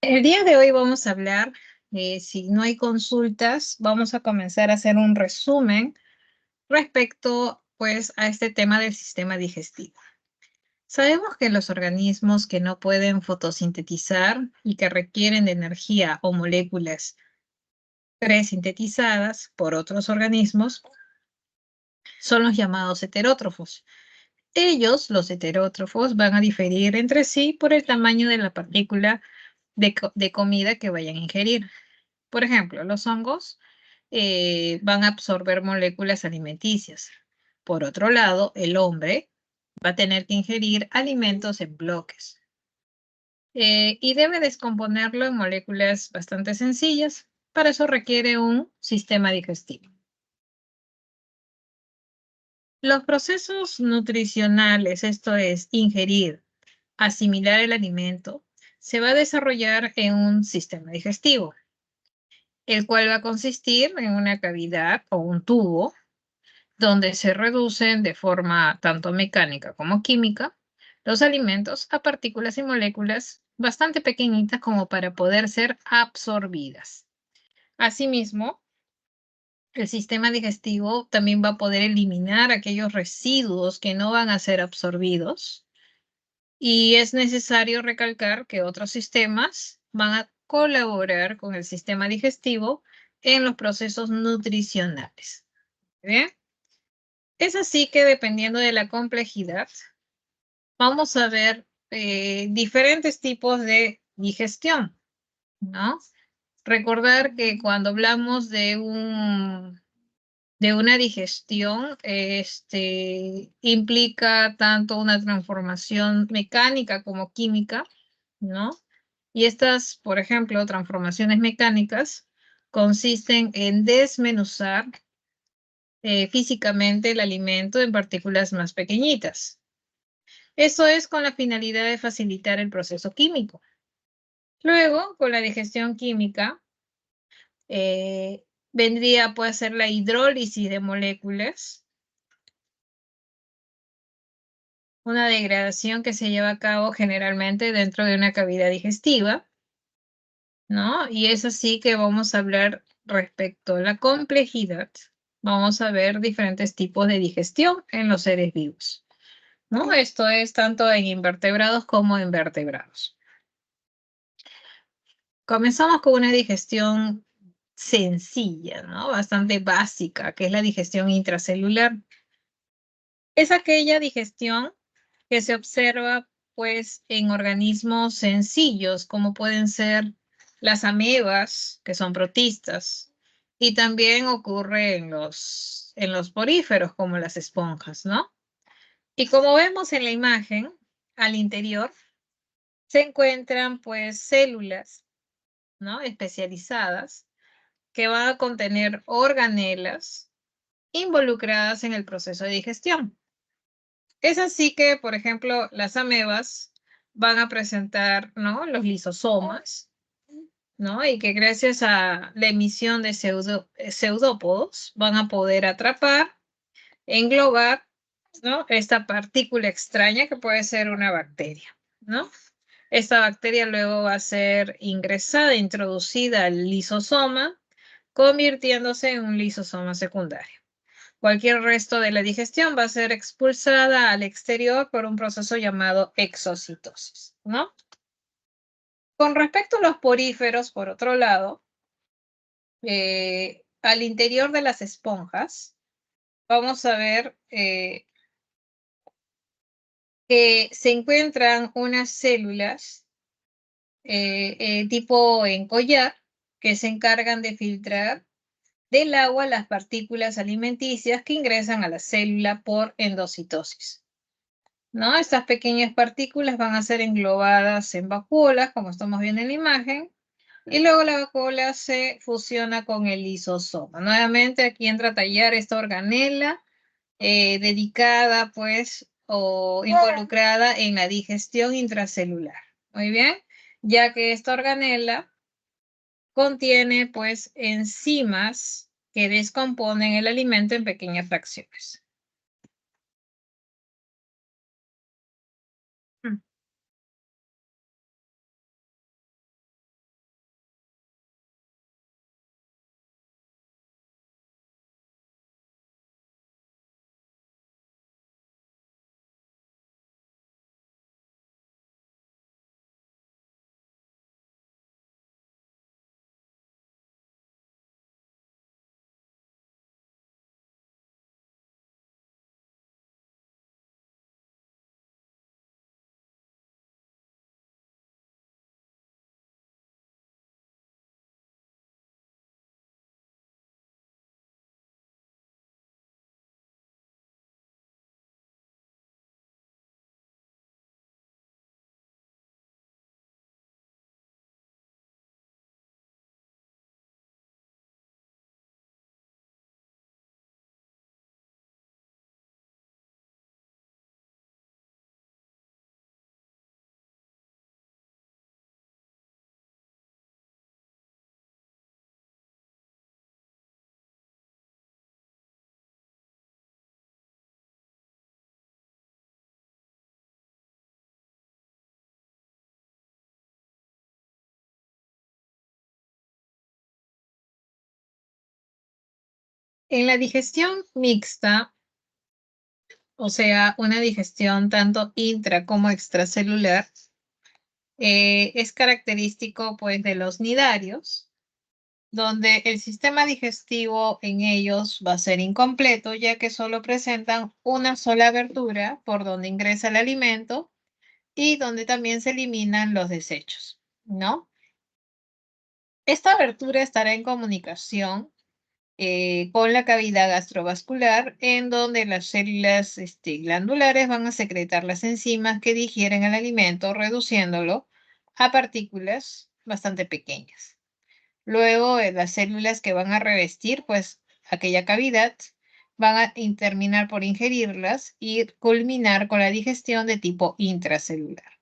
El día de hoy vamos a hablar, si no hay consultas, vamos a comenzar a hacer un resumen respecto, pues, a este tema del sistema digestivo. Sabemos que los organismos que no pueden fotosintetizar y que requieren de energía o moléculas presintetizadas por otros organismos son los llamados heterótrofos. Ellos, los heterótrofos, van a diferir entre sí por el tamaño de la partícula de comida que vayan a ingerir. Por ejemplo, los hongos van a absorber moléculas alimenticias. Por otro lado, el hombre va a tener que ingerir alimentos en bloques y debe descomponerlo en moléculas bastante sencillas. Para eso requiere un sistema digestivo. Los procesos nutricionales, esto es, ingerir, asimilar el alimento, se va a desarrollar en un sistema digestivo, el cual va a consistir en una cavidad o un tubo donde se reducen de forma tanto mecánica como química los alimentos a partículas y moléculas bastante pequeñitas como para poder ser absorbidas. Asimismo, el sistema digestivo también va a poder eliminar aquellos residuos que no van a ser absorbidos y es necesario recalcar que otros sistemas van a colaborar con el sistema digestivo en los procesos nutricionales. ¿Bien? Es así que dependiendo de la complejidad, vamos a ver diferentes tipos de digestión, ¿no? Recordar que cuando hablamos de una digestión, implica tanto una transformación mecánica como química, ¿no? Y estas, por ejemplo, transformaciones mecánicas consisten en desmenuzar físicamente el alimento en partículas más pequeñitas. Eso es con la finalidad de facilitar el proceso químico. Luego, con la digestión química, vendría puede ser la hidrólisis de moléculas, una degradación que se lleva a cabo generalmente dentro de una cavidad digestiva, ¿no? Y es así que vamos a hablar respecto a la complejidad. Vamos a ver diferentes tipos de digestión en los seres vivos, ¿no? Esto es tanto en invertebrados como en vertebrados. Comenzamos con una digestión sencilla, ¿no? Bastante básica, que es la digestión intracelular. Es aquella digestión que se observa, pues, en organismos sencillos, como pueden ser las amebas, que son protistas, y también ocurre en los poríferos, como las esponjas, ¿no? Y como vemos en la imagen, al interior se encuentran, pues, células, ¿no? Especializadas que van a contener organelas involucradas en el proceso de digestión. Es así que, por ejemplo, las amebas van a presentar, ¿no?, los lisosomas, ¿no? Y que gracias a la emisión de pseudópodos van a poder atrapar, englobar, ¿no?, esta partícula extraña que puede ser una bacteria, ¿no? Esta bacteria luego va a ser ingresada, introducida al lisosoma, convirtiéndose en un lisosoma secundario. Cualquier resto de la digestión va a ser expulsada al exterior por un proceso llamado exocitosis, ¿no? Con respecto a los poríferos, por otro lado, al interior de las esponjas, vamos a ver que se encuentran unas células tipo en collar que se encargan de filtrar del agua las partículas alimenticias que ingresan a la célula por endocitosis, ¿no? Estas pequeñas partículas van a ser englobadas en vacuolas, como estamos viendo en la imagen, y luego la vacuola se fusiona con el lisosoma. Nuevamente aquí entra a tallar esta organela dedicada, pues, o involucrada en la digestión intracelular. Muy bien, ya que esta organela contiene, pues, enzimas que descomponen el alimento en pequeñas fracciones. En la digestión mixta, o sea, una digestión tanto intra como extracelular, es característico pues de los nidarios, donde el sistema digestivo en ellos va a ser incompleto, ya que solo presentan una sola abertura por donde ingresa el alimento y donde también se eliminan los desechos, ¿no? Esta abertura estará en comunicación con la cavidad gastrovascular, en donde las células glandulares van a secretar las enzimas que digieren el alimento, reduciéndolo a partículas bastante pequeñas. Luego, las células que van a revestir, pues, aquella cavidad, van a terminar por ingerirlas y culminar con la digestión de tipo intracelular.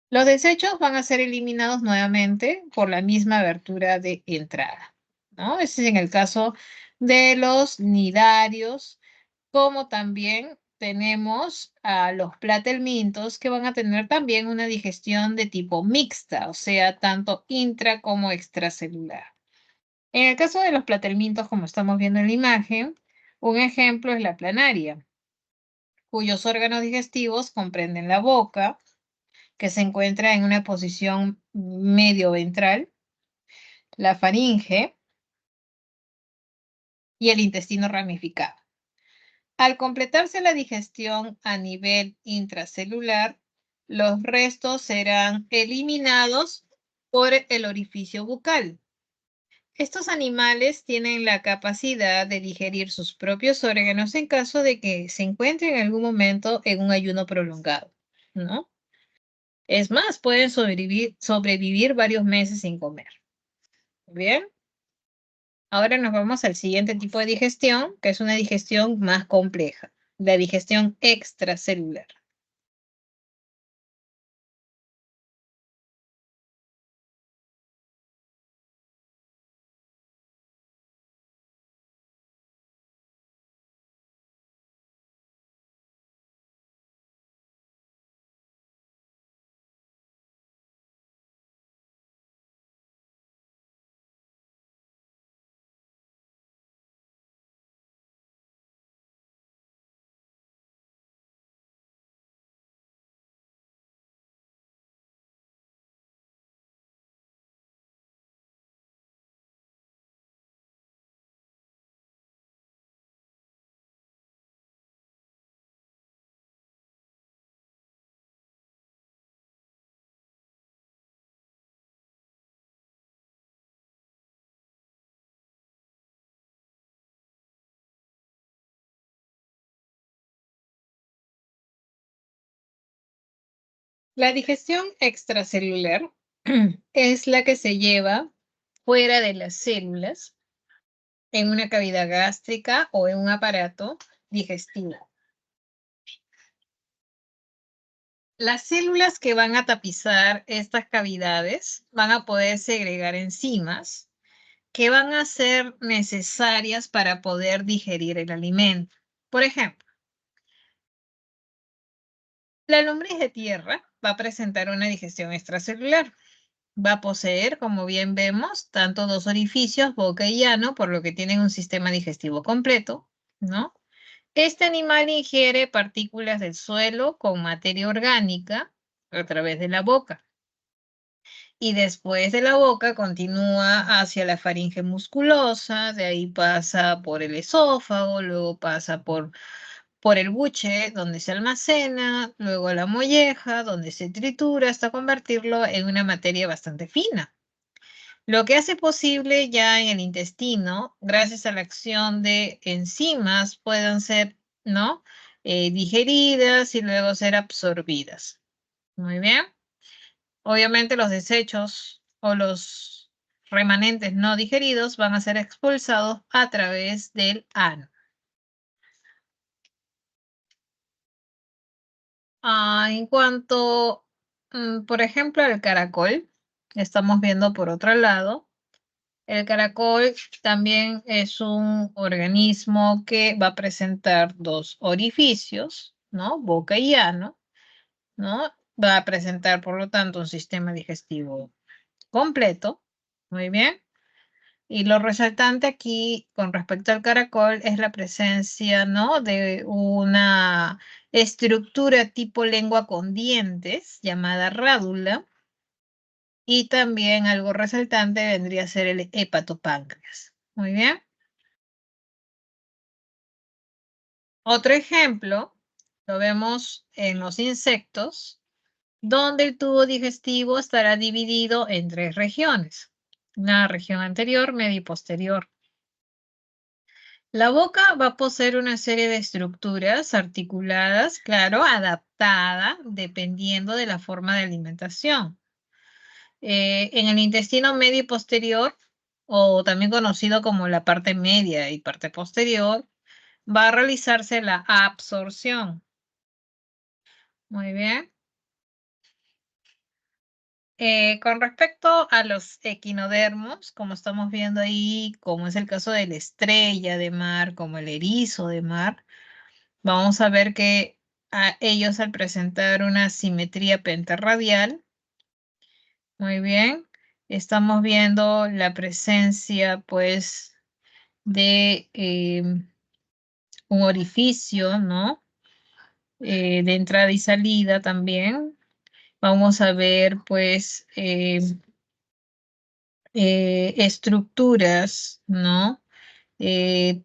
Los desechos van a ser eliminados nuevamente por la misma abertura de entrada, ¿no? Ese es en el caso de los nidarios, como también tenemos a los platelmintos que van a tener también una digestión de tipo mixta, o sea, tanto intra como extracelular. En el caso de los platelmintos, como estamos viendo en la imagen, un ejemplo es la planaria, cuyos órganos digestivos comprenden la boca, que se encuentra en una posición medio ventral, la faringe y el intestino ramificado. Al completarse la digestión a nivel intracelular, los restos serán eliminados por el orificio bucal. Estos animales tienen la capacidad de digerir sus propios órganos en caso de que se encuentren en algún momento en un ayuno prolongado, ¿no? Es más, pueden sobrevivir varios meses sin comer. Bien, ahora nos vamos al siguiente tipo de digestión, que es una digestión más compleja, la digestión extracelular. La digestión extracelular es la que se lleva fuera de las células en una cavidad gástrica o en un aparato digestivo. Las células que van a tapizar estas cavidades van a poder segregar enzimas que van a ser necesarias para poder digerir el alimento. Por ejemplo, la lombriz de tierra va a presentar una digestión extracelular. Va a poseer, como bien vemos, tanto dos orificios, boca y ano, por lo que tienen un sistema digestivo completo, ¿no? Este animal ingiere partículas del suelo con materia orgánica a través de la boca. Y después de la boca continúa hacia la faringe musculosa, de ahí pasa por el esófago, luego pasa por el buche, donde se almacena, luego a la molleja, donde se tritura hasta convertirlo en una materia bastante fina. Lo que hace posible ya en el intestino, gracias a la acción de enzimas, puedan ser, ¿no? Digeridas y luego ser absorbidas. Muy bien. Obviamente los desechos o los remanentes no digeridos van a ser expulsados a través del ano. En cuanto, por ejemplo, al caracol, estamos viendo por otro lado, el caracol también es un organismo que va a presentar dos orificios, ¿no? Boca y ano, ¿no? Va a presentar, por lo tanto, un sistema digestivo completo. Muy bien. Y lo resaltante aquí con respecto al caracol es la presencia, ¿no? De una estructura tipo lengua con dientes llamada rádula. Y también algo resaltante vendría a ser el hepatopáncreas. Muy bien. Otro ejemplo lo vemos en los insectos, donde el tubo digestivo estará dividido en tres regiones. Una región anterior, media y posterior. La boca va a poseer una serie de estructuras articuladas, claro, adaptada dependiendo de la forma de alimentación. En el intestino medio y posterior, o también conocido como la parte media y parte posterior, va a realizarse la absorción. Muy bien. Con respecto a los equinodermos, como estamos viendo ahí, como es el caso de la estrella de mar, como el erizo de mar, vamos a ver que a ellos al presentar una simetría pentarradial, muy bien, estamos viendo la presencia, pues, de un orificio, ¿no? De entrada y salida también. Vamos a ver, pues, estructuras, ¿no?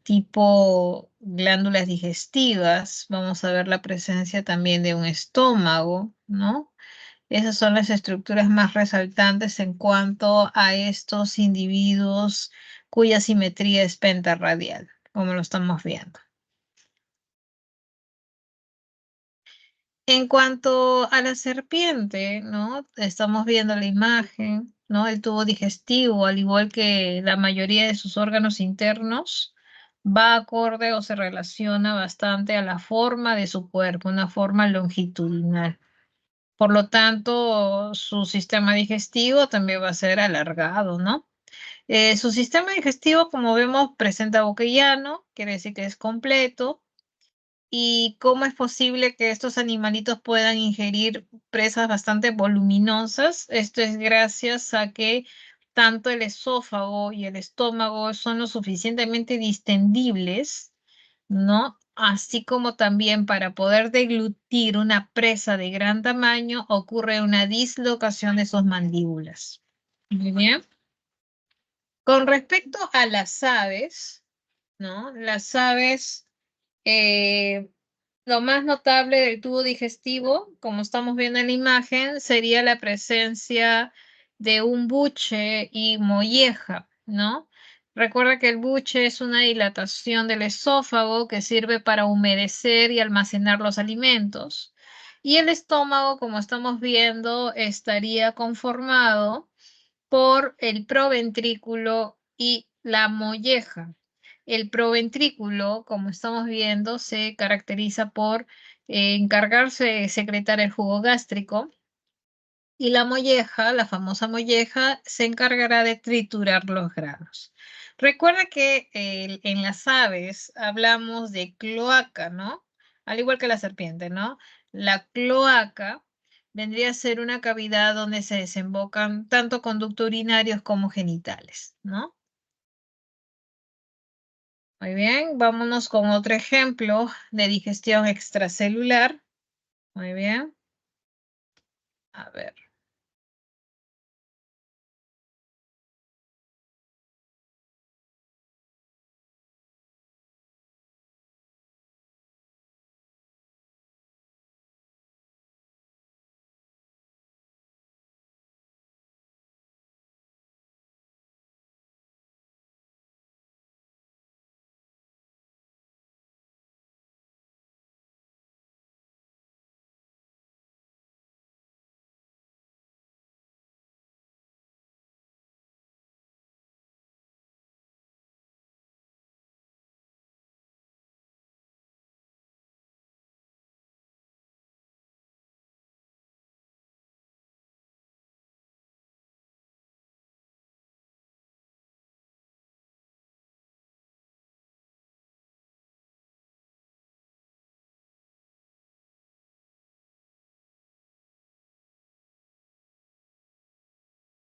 Tipo glándulas digestivas. Vamos a ver la presencia también de un estómago, ¿no? Esas son las estructuras más resaltantes en cuanto a estos individuos cuya simetría es pentarradial, como lo estamos viendo. En cuanto a la serpiente, ¿no? Estamos viendo la imagen, ¿no? El tubo digestivo, al igual que la mayoría de sus órganos internos, va acorde o se relaciona bastante a la forma de su cuerpo, una forma longitudinal. Por lo tanto, su sistema digestivo también va a ser alargado, ¿no? Su sistema digestivo, como vemos, presenta boquillano, quiere decir que es completo. ¿Y cómo es posible que estos animalitos puedan ingerir presas bastante voluminosas? Esto es gracias a que tanto el esófago y el estómago son lo suficientemente distendibles, ¿no? Así como también para poder deglutir una presa de gran tamaño ocurre una dislocación de sus mandíbulas. Muy bien. Con respecto a las aves, ¿no? Las aves, eh, lo más notable del tubo digestivo, como estamos viendo en la imagen, sería la presencia de un buche y molleja, ¿no? Recuerda que el buche es una dilatación del esófago que sirve para humedecer y almacenar los alimentos. Y el estómago, como estamos viendo, estaría conformado por el proventrículo y la molleja. El proventrículo, como estamos viendo, se caracteriza por encargarse de secretar el jugo gástrico y la molleja, la famosa molleja, se encargará de triturar los granos. Recuerda que en las aves hablamos de cloaca, ¿no? Al igual que la serpiente, ¿no? La cloaca vendría a ser una cavidad donde se desembocan tanto conductos urinarios como genitales, ¿no? Muy bien, vámonos con otro ejemplo de digestión extracelular. Muy bien, a ver.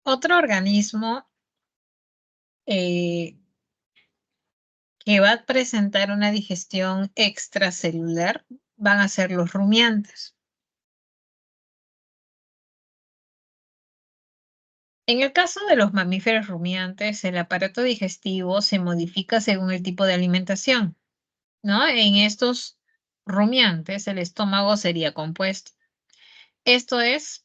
Otro organismo eh, que va a presentar una digestión extracelular van a ser los rumiantes. En el caso de los mamíferos rumiantes, el aparato digestivo se modifica según el tipo de alimentación, ¿no? En estos rumiantes, el estómago sería compuesto. Esto es,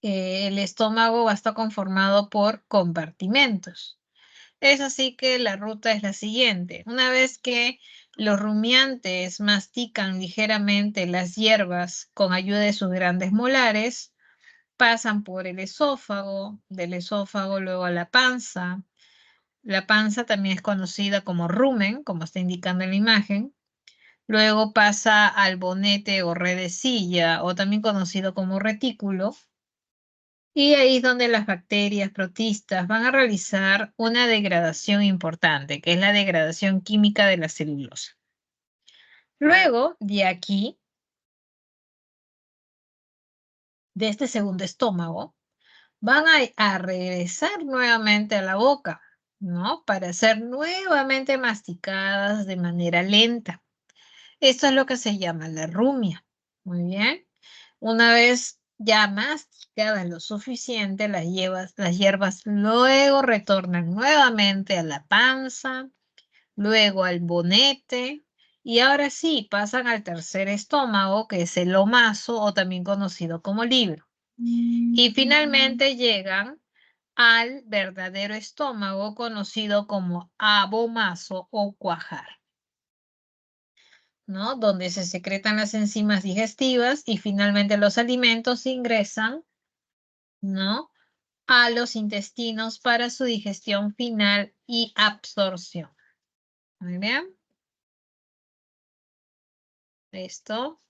el estómago va a estar conformado por compartimentos. Es así que la ruta es la siguiente. Una vez que los rumiantes mastican ligeramente las hierbas con ayuda de sus grandes molares, pasan por el esófago, del esófago luego a la panza. La panza también es conocida como rumen, como está indicando en la imagen. Luego pasa al bonete o redecilla, o también conocido como retículo. Y ahí es donde las bacterias protistas van a realizar una degradación importante, que es la degradación química de la celulosa. Luego, de aquí, de este segundo estómago, van a regresar nuevamente a la boca, ¿no? Para ser nuevamente masticadas de manera lenta. Esto es lo que se llama la rumia. Muy bien. Una vez ya masticadas lo suficiente, las hierbas luego retornan nuevamente a la panza, luego al bonete y ahora sí pasan al tercer estómago, que es el omaso o también conocido como libro. Y finalmente llegan al verdadero estómago conocido como abomaso o cuajar, ¿no? Donde se secretan las enzimas digestivas y finalmente los alimentos ingresan, ¿no? A los intestinos para su digestión final y absorción. Muy bien. Esto.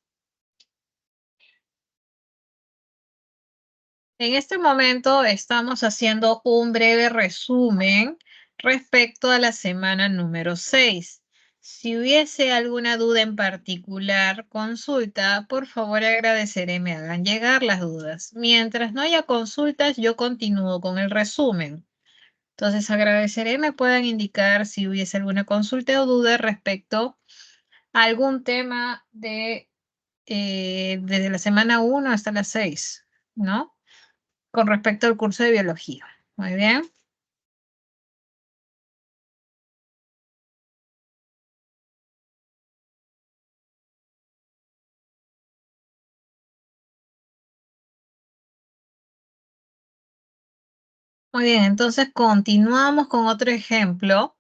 En este momento estamos haciendo un breve resumen respecto a la semana número 6. Si hubiese alguna duda en particular, consulta, por favor agradeceré me hagan llegar las dudas. Mientras no haya consultas, yo continúo con el resumen. Entonces agradeceré me puedan indicar si hubiese alguna consulta o duda respecto a algún tema desde la semana 1 hasta la 6, ¿no? Con respecto al curso de biología. Muy bien. Muy bien, entonces continuamos con otro ejemplo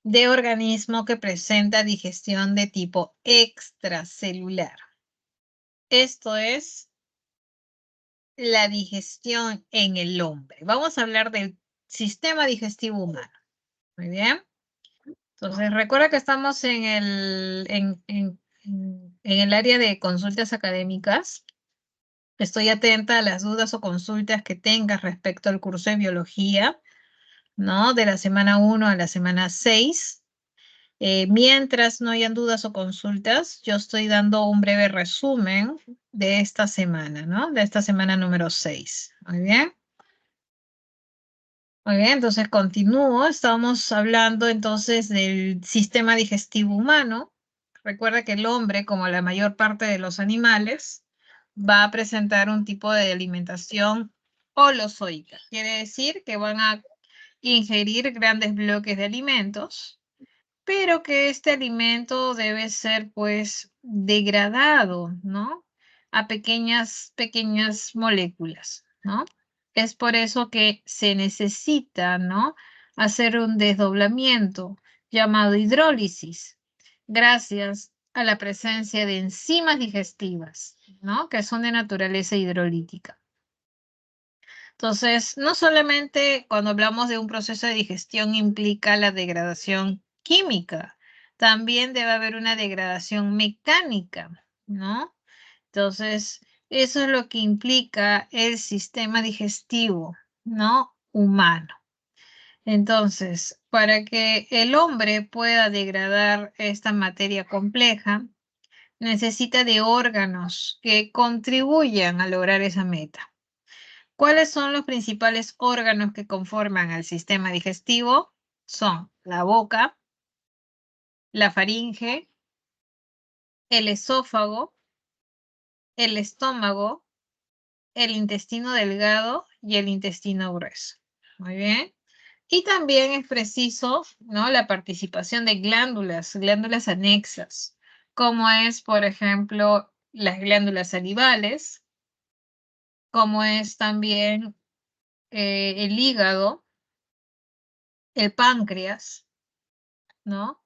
de organismo que presenta digestión de tipo extracelular. Esto es la digestión en el hombre. Vamos a hablar del sistema digestivo humano. Muy bien. Entonces, recuerda que estamos en el área de consultas académicas. Estoy atenta a las dudas o consultas que tengas respecto al curso de biología, ¿no? De la semana 1 a la semana 6. Mientras no hayan dudas o consultas, yo estoy dando un breve resumen de esta semana, ¿no? De esta semana número 6. Muy bien. Muy bien, entonces continúo. Estamos hablando entonces del sistema digestivo humano. Recuerda que el hombre, como la mayor parte de los animales, va a presentar un tipo de alimentación holozoica. Quiere decir que van a ingerir grandes bloques de alimentos, pero que este alimento debe ser pues degradado, ¿no? A pequeñas moléculas, ¿no? Es por eso que se necesita, ¿no? Hacer un desdoblamiento llamado hidrólisis, gracias a la presencia de enzimas digestivas, ¿no? Que son de naturaleza hidrolítica. Entonces, no solamente cuando hablamos de un proceso de digestión implica la degradación química, también debe haber una degradación mecánica, ¿no? Entonces, eso es lo que implica el sistema digestivo, ¿no? Humano. Entonces, para que el hombre pueda degradar esta materia compleja, necesita de órganos que contribuyan a lograr esa meta. ¿Cuáles son los principales órganos que conforman el sistema digestivo? Son la boca, la faringe, el esófago, el estómago, el intestino delgado y el intestino grueso. Muy bien. Y también es preciso, ¿no?, la participación de glándulas anexas, como es, por ejemplo, las glándulas salivales, como es también el hígado, el páncreas, ¿no?,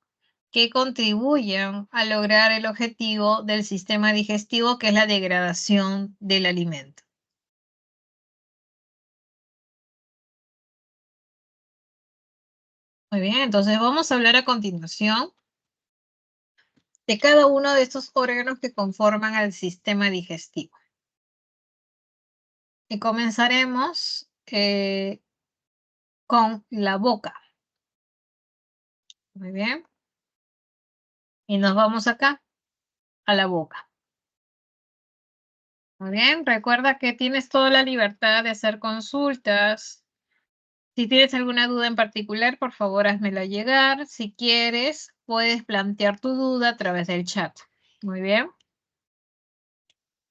que contribuyen a lograr el objetivo del sistema digestivo, que es la degradación del alimento. Muy bien, entonces vamos a hablar a continuación de cada uno de estos órganos que conforman al sistema digestivo. Y comenzaremos con la boca. Muy bien. Y nos vamos acá, a la boca. Muy bien. Recuerda que tienes toda la libertad de hacer consultas. Si tienes alguna duda en particular, por favor, házmela llegar. Si quieres, puedes plantear tu duda a través del chat. Muy bien.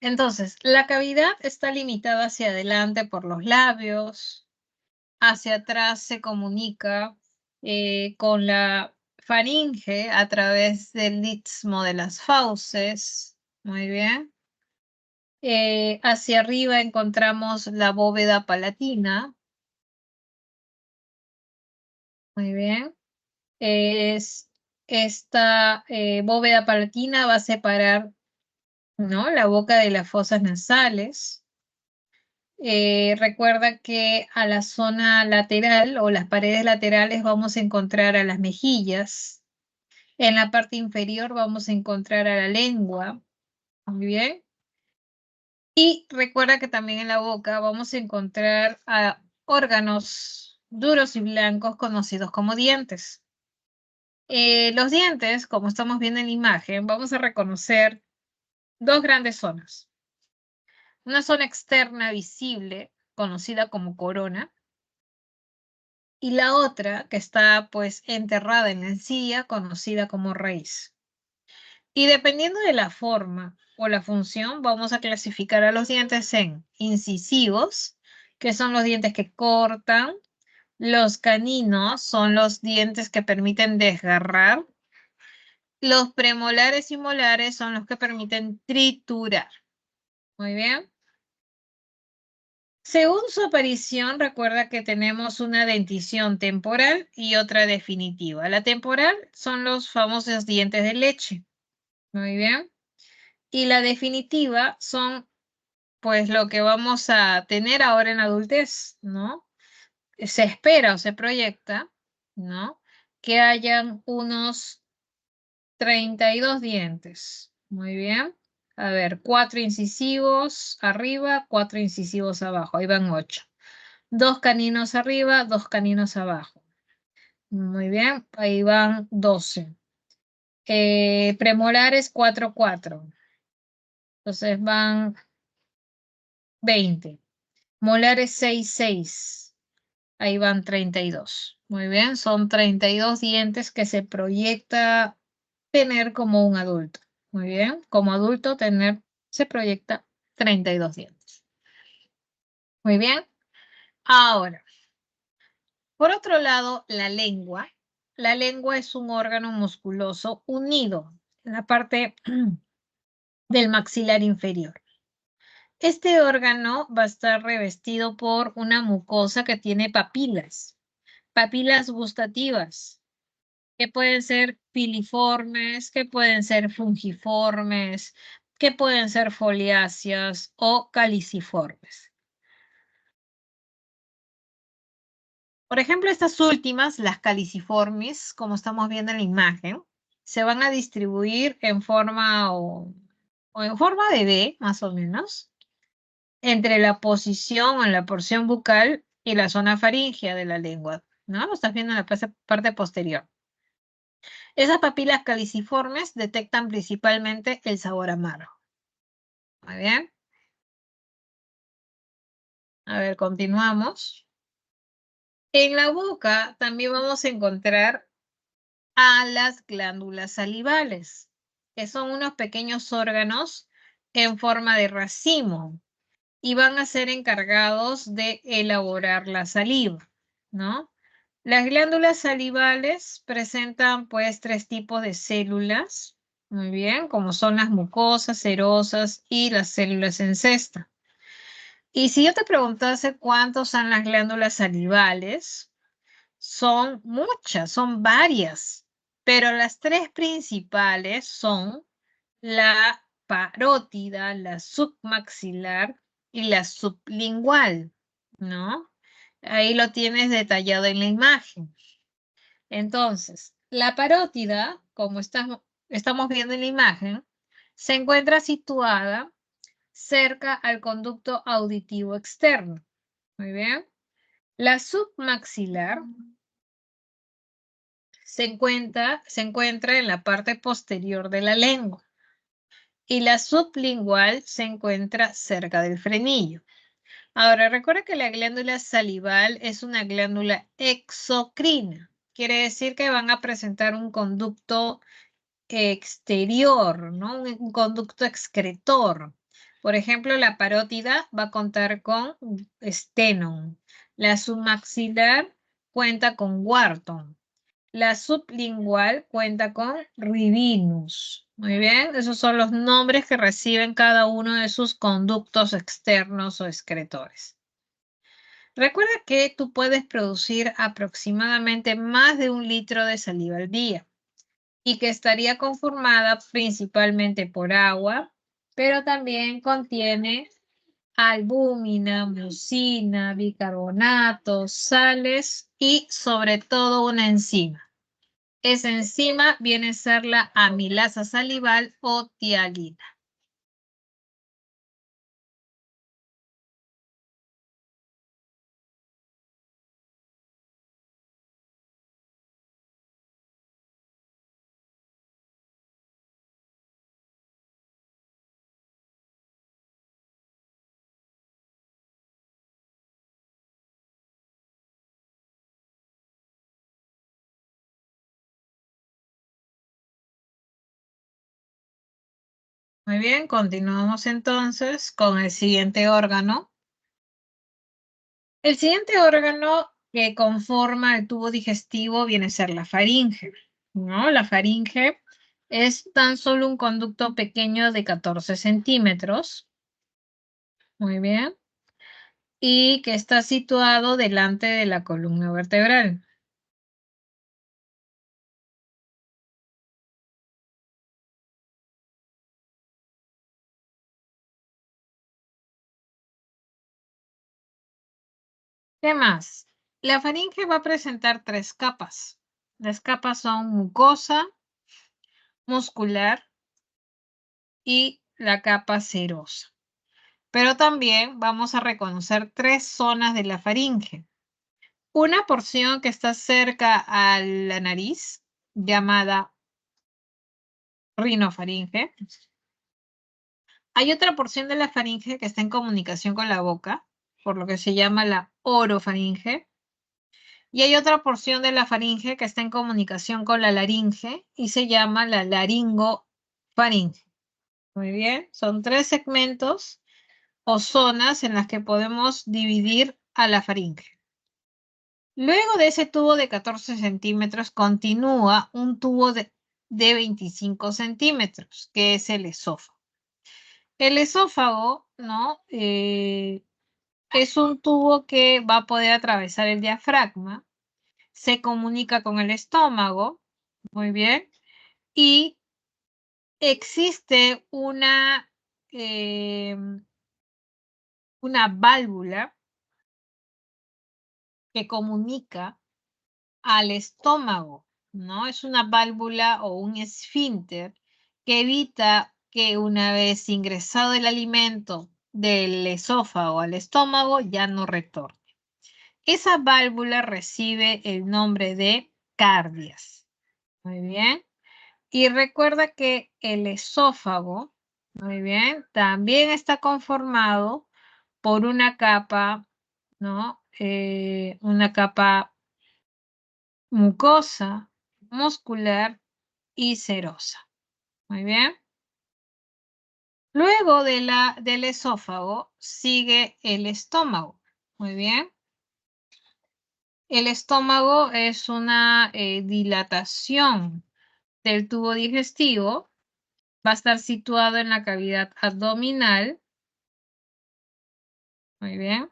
Entonces, la cavidad está limitada hacia adelante por los labios, hacia atrás se comunica con la faringe a través del istmo de las fauces. Muy bien. Hacia arriba encontramos la bóveda palatina. Muy bien. Esta bóveda palatina va a separar, ¿no?, la boca de las fosas nasales. Recuerda que a la zona lateral o las paredes laterales vamos a encontrar a las mejillas. En la parte inferior vamos a encontrar a la lengua. Muy bien. Y recuerda que también en la boca vamos a encontrar a órganos duros y blancos conocidos como dientes. Los dientes, como estamos viendo en la imagen, vamos a reconocer dos grandes zonas. Una zona externa visible, conocida como corona, y la otra que está pues enterrada en la encía, conocida como raíz. Y dependiendo de la forma o la función, vamos a clasificar a los dientes en incisivos, que son los dientes que cortan. Los caninos son los dientes que permiten desgarrar. Los premolares y molares son los que permiten triturar. Muy bien. Según su aparición, recuerda que tenemos una dentición temporal y otra definitiva. La temporal son los famosos dientes de leche. Muy bien. Y la definitiva son, pues, lo que vamos a tener ahora en la adultez, ¿no? Se espera o se proyecta, ¿no?, que hayan unos 32 dientes. Muy bien. A ver, 4 incisivos arriba, 4 incisivos abajo. Ahí van 8. 2 caninos arriba, 2 caninos abajo. Muy bien. Ahí van 12. Premolares 4, 4. Entonces van 20. Molares 6, 6. Ahí van 32. Muy bien, son 32 dientes que se proyecta tener como un adulto. Muy bien, como adulto se proyecta 32 dientes. Muy bien. Ahora, por otro lado, la lengua. La lengua es un órgano musculoso unido en la parte del maxilar inferior. Este órgano va a estar revestido por una mucosa que tiene papilas gustativas, que pueden ser piliformes, que pueden ser fungiformes, que pueden ser foliáceas o caliciformes. Por ejemplo, estas últimas, las caliciformes, como estamos viendo en la imagen, se van a distribuir en forma o en forma de D, más o menos, entre la posición o la porción bucal y la zona faríngea de la lengua, ¿no? Lo estás viendo en la parte posterior. Esas papilas caliciformes detectan principalmente el sabor amargo. Muy bien. A ver, continuamos. En la boca también vamos a encontrar a las glándulas salivales, que son unos pequeños órganos en forma de racimo y van a ser encargados de elaborar la saliva, ¿no? Las glándulas salivales presentan pues tres tipos de células, muy bien, como son las mucosas, serosas y las células en cesta. Y si yo te preguntase cuántos son las glándulas salivales, son muchas, son varias, pero las tres principales son la parótida, la submaxilar y la sublingual, ¿no? Ahí lo tienes detallado en la imagen. Entonces, la parótida, como estamos viendo en la imagen, se encuentra situada cerca al conducto auditivo externo. Muy bien. La submaxilar se encuentra en la parte posterior de la lengua y la sublingual se encuentra cerca del frenillo. Ahora, recuerda que la glándula salival es una glándula exocrina. Quiere decir que van a presentar un conducto exterior, ¿no? Un conducto excretor. Por ejemplo, la parótida va a contar con sternum. La submaxilar cuenta con Wharton. La sublingual cuenta con Ribinus. Muy bien, esos son los nombres que reciben cada uno de sus conductos externos o excretores. Recuerda que tú puedes producir aproximadamente más de 1 litro de saliva al día y que estaría conformada principalmente por agua, pero también contiene albúmina, mucina, bicarbonato, sales y sobre todo una enzima. Esa enzima viene a ser la amilasa salival o tialina. Muy bien, continuamos entonces con el siguiente órgano. El siguiente órgano que conforma el tubo digestivo viene a ser la faringe, ¿no? La faringe es tan solo un conducto pequeño de 14 centímetros, muy bien, y que está situado delante de la columna vertebral. ¿Qué más? La faringe va a presentar tres capas. Las capas son mucosa, muscular y la capa serosa. Pero también vamos a reconocer tres zonas de la faringe. Una porción que está cerca a la nariz, llamada rinofaringe. Hay otra porción de la faringe que está en comunicación con la boca, por lo que se llama la orofaringe. Y hay otra porción de la faringe que está en comunicación con la laringe y se llama la laringofaringe. Muy bien, son tres segmentos o zonas en las que podemos dividir a la faringe. Luego de ese tubo de 14 centímetros continúa un tubo de 25 centímetros, que es el esófago. El esófago, ¿no? Es un tubo que va a poder atravesar el diafragma, se comunica con el estómago, muy bien, y existe una válvula que comunica al estómago, ¿no? Es una válvula o un esfínter que evita que una vez ingresado el alimento del esófago al estómago ya no retorne. Esa válvula recibe el nombre de cardias. Muy bien. Y recuerda que el esófago, muy bien, también está conformado por una capa ¿no? Una capa mucosa, muscular y serosa. Muy bien. Luego del esófago sigue el estómago. Muy bien. El estómago es una dilatación del tubo digestivo. Va a estar situado en la cavidad abdominal. Muy bien.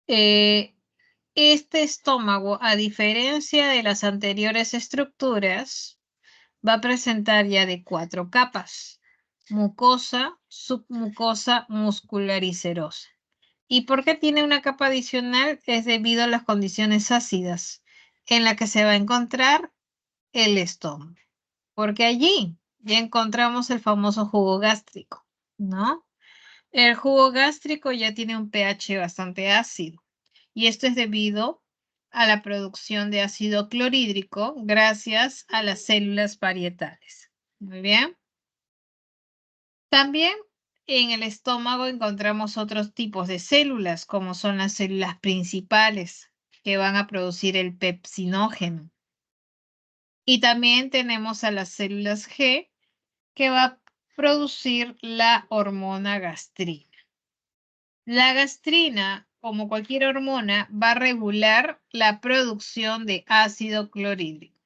Este estómago, a diferencia de las anteriores estructuras, va a presentar ya de 4 capas: mucosa, submucosa, muscular y serosa. ¿Y por qué tiene una capa adicional? Es debido a las condiciones ácidas en las que se va a encontrar el estómago, porque allí ya encontramos el famoso jugo gástrico, ¿no? El jugo gástrico ya tiene un pH bastante ácido, y esto es debido a la producción de ácido clorhídrico gracias a las células parietales. Muy bien. También en el estómago encontramos otros tipos de células, como son las células principales, que van a producir el pepsinógeno. Y también tenemos a las células G, que va a producir la hormona gastrina. La gastrina, como cualquier hormona, va a regular la producción de ácido clorhídrico.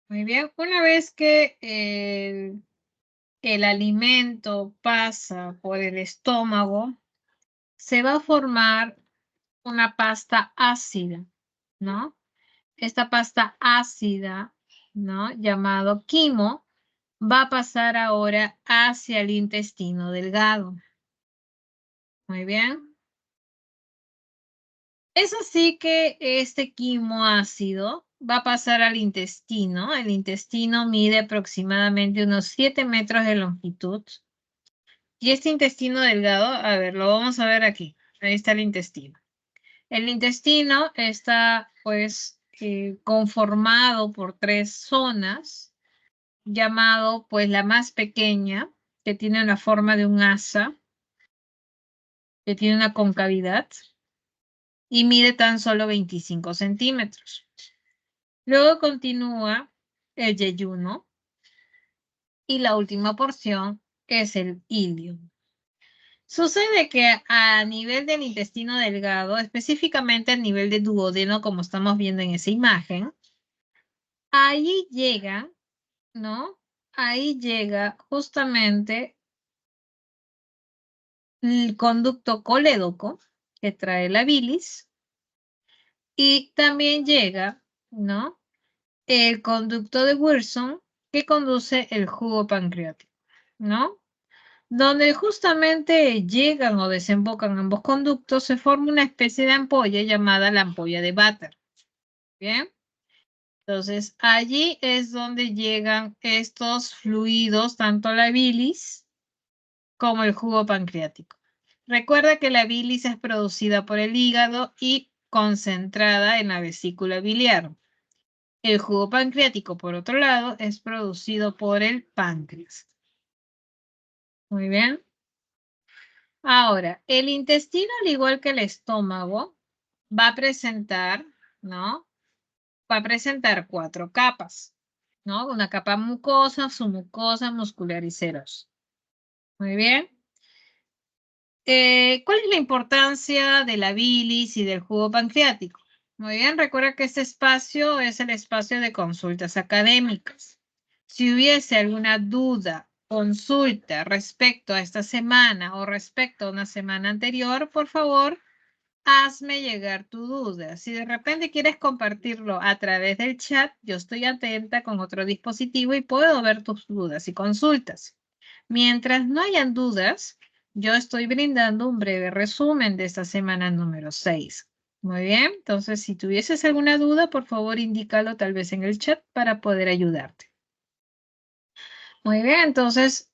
Muy bien, una vez que el alimento pasa por el estómago, se va a formar una pasta ácida, ¿no? Esta pasta ácida, ¿no? Llamado quimo, va a pasar ahora hacia el intestino delgado. Muy bien. Es así que este quimo ácido va a pasar al intestino. El intestino mide aproximadamente unos 7 metros de longitud. Y este intestino delgado, a ver, lo vamos a ver aquí. Ahí está el intestino. El intestino está, pues, conformado por 3 zonas, llamado, pues, la más pequeña, que tiene la forma de un asa, que tiene una concavidad y mide tan solo 25 centímetros. Luego continúa el yeyuno y la última porción es el ilium. Sucede que a nivel del intestino delgado, específicamente a nivel de duodeno, como estamos viendo en esa imagen, ahí llega, ¿no? Ahí llega justamente el conducto colédoco que trae la bilis y también llega, ¿no? El conducto de Wilson que conduce el jugo pancreático, ¿no? Donde justamente llegan o desembocan ambos conductos, se forma una especie de ampolla llamada la ampolla de Vater. Bien. Entonces, allí es donde llegan estos fluidos, tanto la bilis como el jugo pancreático. Recuerda que la bilis es producida por el hígado y concentrada en la vesícula biliar. El jugo pancreático, por otro lado, es producido por el páncreas. Muy bien. Ahora, el intestino, al igual que el estómago, va a presentar, ¿no? Va a presentar 4 capas, ¿no? Una capa mucosa, submucosa, muscular y serosa. Muy bien. ¿Cuál es la importancia de la bilis y del jugo pancreático? Muy bien, recuerda que este espacio es el espacio de consultas académicas. Si hubiese alguna duda, consulta respecto a esta semana o respecto a una semana anterior, por favor, hazme llegar tu duda. Si de repente quieres compartirlo a través del chat, yo estoy atenta con otro dispositivo y puedo ver tus dudas y consultas. Mientras no hayan dudas, yo estoy brindando un breve resumen de esta semana número 6. Muy bien, entonces si tuvieses alguna duda, por favor indícalo tal vez en el chat para poder ayudarte. Muy bien, entonces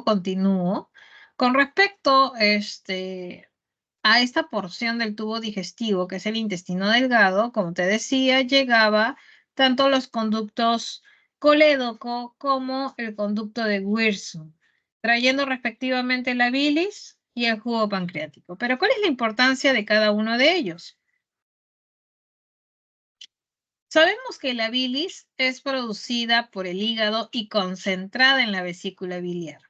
continúo. Con respecto a esta porción del tubo digestivo, que es el intestino delgado, como te decía, llegaba tanto los conductos colédoco como el conducto de Wilson, trayendo respectivamente la bilis y el jugo pancreático. Pero ¿cuál es la importancia de cada uno de ellos? Sabemos que la bilis es producida por el hígado y concentrada en la vesícula biliar.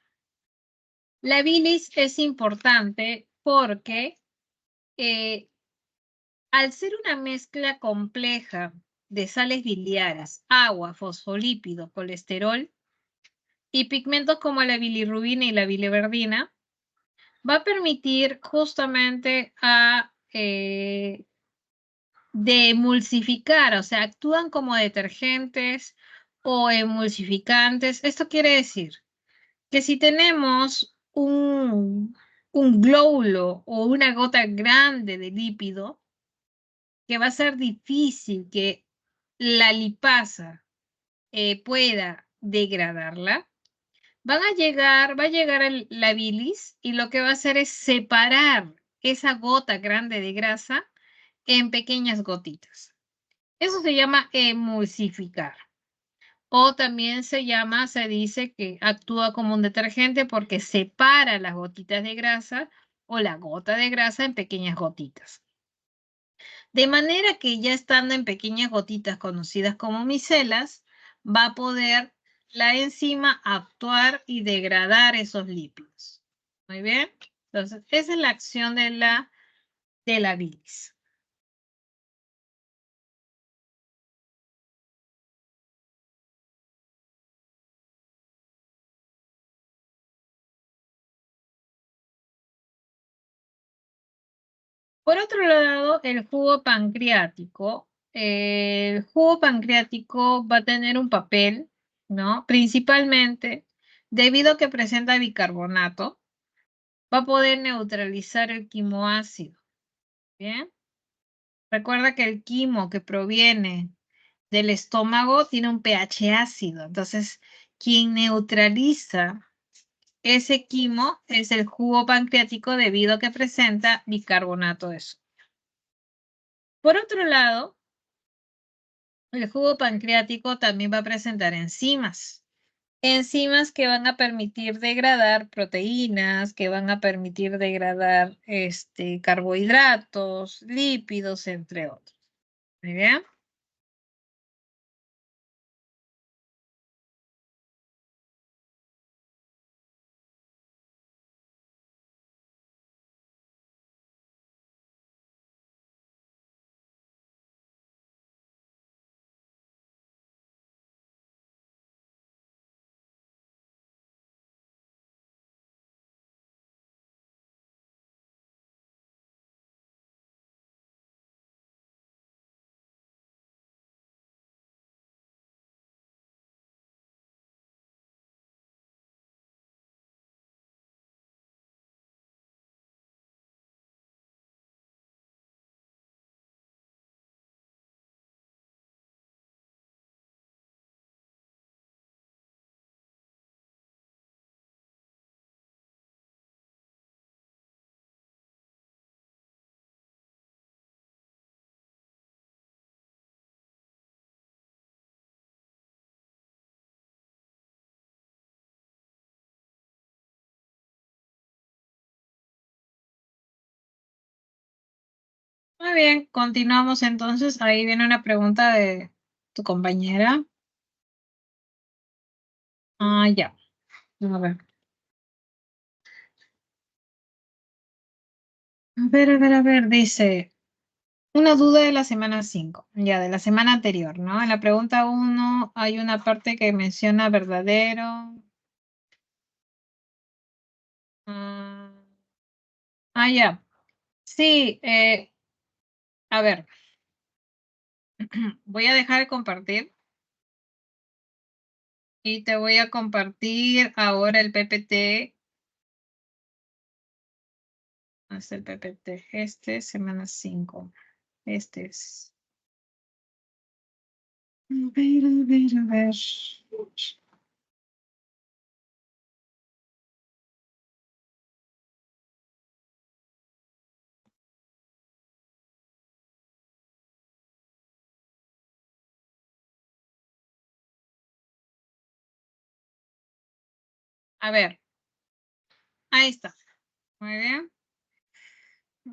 La bilis es importante porque al ser una mezcla compleja de sales biliares, agua, fosfolípido, colesterol y pigmentos como la bilirrubina y la biliverdina, va a permitir justamente de emulsificar, o sea, actúan como detergentes o emulsificantes. Esto quiere decir que si tenemos un glóbulo o una gota grande de lípido, que va a ser difícil que la lipasa pueda degradarla, va a llegar la bilis y lo que va a hacer es separar esa gota grande de grasa en pequeñas gotitas. Eso se llama emulsificar. O también se dice que actúa como un detergente porque separa las gotitas de grasa o la gota de grasa en pequeñas gotitas. De manera que ya estando en pequeñas gotitas conocidas como micelas, va a poder la enzima actuar y degradar esos lípidos. Muy bien. Entonces, esa es la acción de la bilis. Por otro lado, el jugo pancreático. El jugo pancreático va a tener un papel, ¿no? Principalmente debido a que presenta bicarbonato, va a poder neutralizar el quimoácido. Bien. Recuerda que el quimo que proviene del estómago tiene un pH ácido. Entonces, quien neutraliza ese quimo es el jugo pancreático debido a que presenta bicarbonato de sodio. Por otro lado, el jugo pancreático también va a presentar enzimas. Enzimas que van a permitir degradar proteínas, que van a permitir degradar carbohidratos, lípidos, entre otros. Muy bien. Muy bien, continuamos entonces. Ahí viene una pregunta de tu compañera. Ah, ya. A ver. A ver, dice. Una duda de la semana 5, ya de la semana anterior, ¿no? En la pregunta 1 hay una parte que menciona verdadero. Mm, ya. Sí, a ver, voy a dejar de compartir y te voy a compartir ahora el PPT. Hasta el PPT. Semana 5. Este es. A ver, a ver, a ver. A ver, ahí está. Muy bien.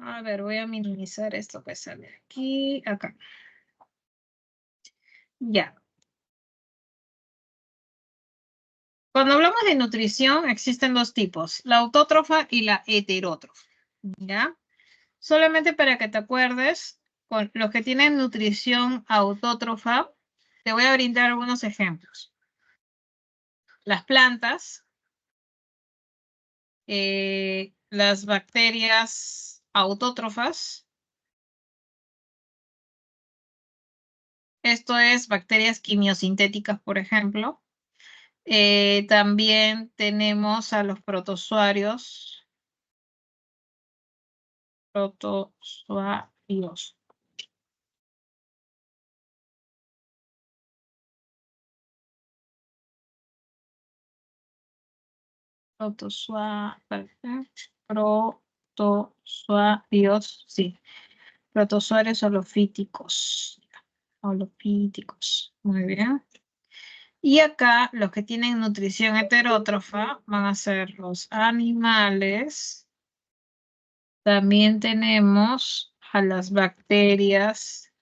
A ver, voy a minimizar esto que sale aquí, acá. Ya. Cuando hablamos de nutrición, existen dos tipos, la autótrofa y la heterótrofa. ¿Ya? Solamente para que te acuerdes, con los que tienen nutrición autótrofa, te voy a brindar algunos ejemplos. Las plantas, las bacterias autótrofas, esto es bacterias quimiosintéticas, por ejemplo. También tenemos a los protozoarios, protozoarios. Protozoarios, sí, protozoarios holofíticos. Holofíticos, muy bien. Y acá los que tienen nutrición heterótrofa van a ser los animales. También tenemos a las bacterias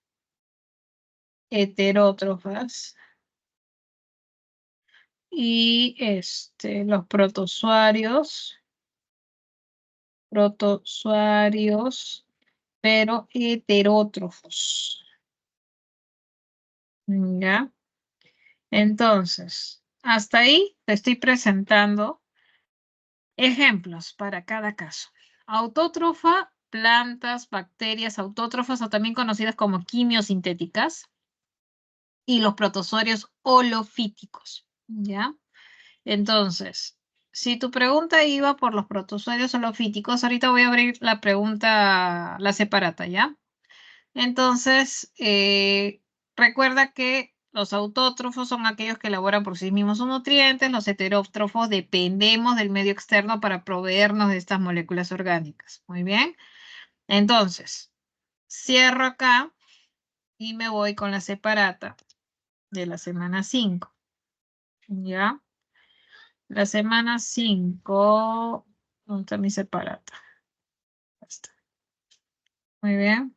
heterótrofas y los protozoarios, pero heterótrofos. ¿Ya? Entonces, hasta ahí te estoy presentando ejemplos para cada caso. Autótrofa, plantas, bacterias autótrofas o también conocidas como quimiosintéticas y los protozoarios holofíticos. ¿Ya? Entonces, si tu pregunta iba por los protozoarios holofíticos, ahorita voy a abrir la pregunta, la separata, ¿ya? Entonces, recuerda que los autótrofos son aquellos que elaboran por sí mismos sus nutrientes, los heterótrofos dependemos del medio externo para proveernos de estas moléculas orgánicas. Muy bien. Entonces, cierro acá y me voy con la separata de la semana 5. ¿Ya? La semana 5, ¿dónde está mi separata? Ahí está. Muy bien.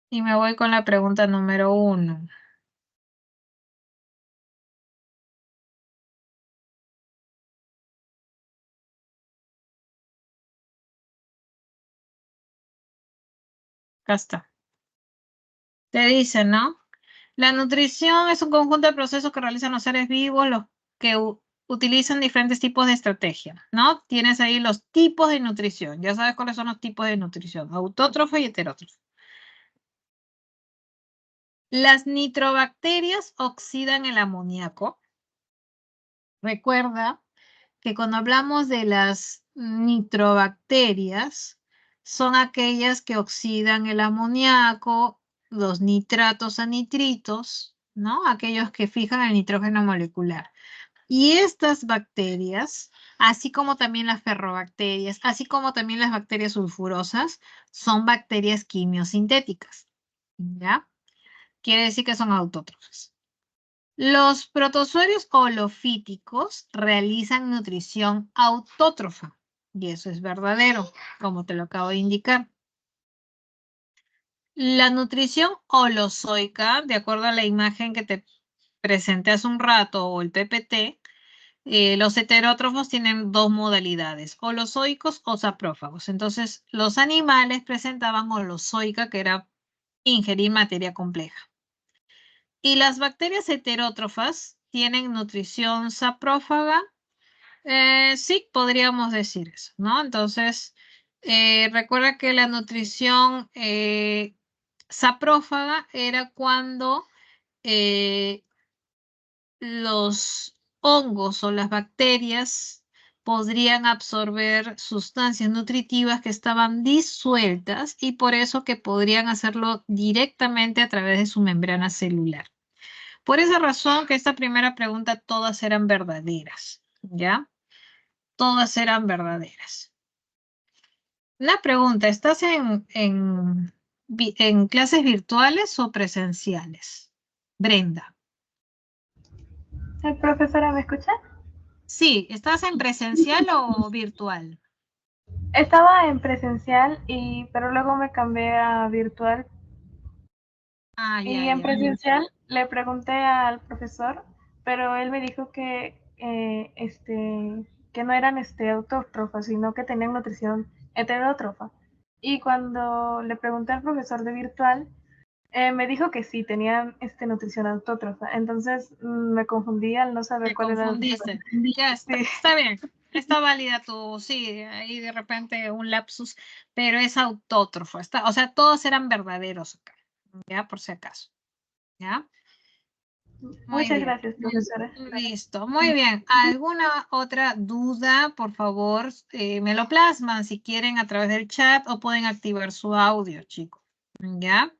Y me voy con la pregunta número 1. Acá está. Te dice, ¿no? La nutrición es un conjunto de procesos que realizan los seres vivos, los que utilizan diferentes tipos de estrategias, ¿no? Tienes ahí los tipos de nutrición. Ya sabes cuáles son los tipos de nutrición, autótrofa y heterótrofa. Las nitrobacterias oxidan el amoníaco. Recuerda que cuando hablamos de las nitrobacterias, son aquellas que oxidan el amoníaco, los nitratos a nitritos, ¿no? Aquellos que fijan el nitrógeno molecular. Y estas bacterias, así como también las ferrobacterias, así como también las bacterias sulfurosas, son bacterias quimiosintéticas, ¿ya? Quiere decir que son autótrofas. Los protozoarios holofíticos realizan nutrición autótrofa, y eso es verdadero, como te lo acabo de indicar. La nutrición holozoica, de acuerdo a la imagen que te presenté hace un rato o el PPT, Los heterótrofos tienen dos modalidades, holozoicos o saprófagos. Entonces, los animales presentaban holozoica, que era ingerir materia compleja. Y las bacterias heterótrofas tienen nutrición saprófaga. Sí, podríamos decir eso, ¿no? Entonces, recuerda que la nutrición saprófaga era cuando los hongos o las bacterias podrían absorber sustancias nutritivas que estaban disueltas y por eso que podrían hacerlo directamente a través de su membrana celular. Por esa razón que esta primera pregunta todas eran verdaderas, ¿ya? Todas eran verdaderas. La pregunta, ¿estás en clases virtuales o presenciales? Brenda. Profesora, ¿me escucha? Sí, ¿estás en presencial o virtual? Estaba en presencial, pero luego me cambié a virtual. Ah, ya, Y en ya. presencial le pregunté al profesor, pero él me dijo que no eran autótrofas, sino que tenían nutrición heterótrofa. Y cuando le pregunté al profesor de virtual, me dijo que sí, tenían nutrición autótrofa. Entonces me confundí al no saber Te cuál era la nutrición. confundiste. Ya está, Sí. está bien. Está válida tu, sí, ahí de repente un lapsus, pero es autótrofo. O sea, todos eran verdaderos acá, ya, por si acaso. ¿Ya? Muy Muchas bien. gracias, profesora. Listo, muy bien. ¿Alguna otra duda? Por favor, me lo plasman si quieren a través del chat o pueden activar su audio, chicos. ¿Ya?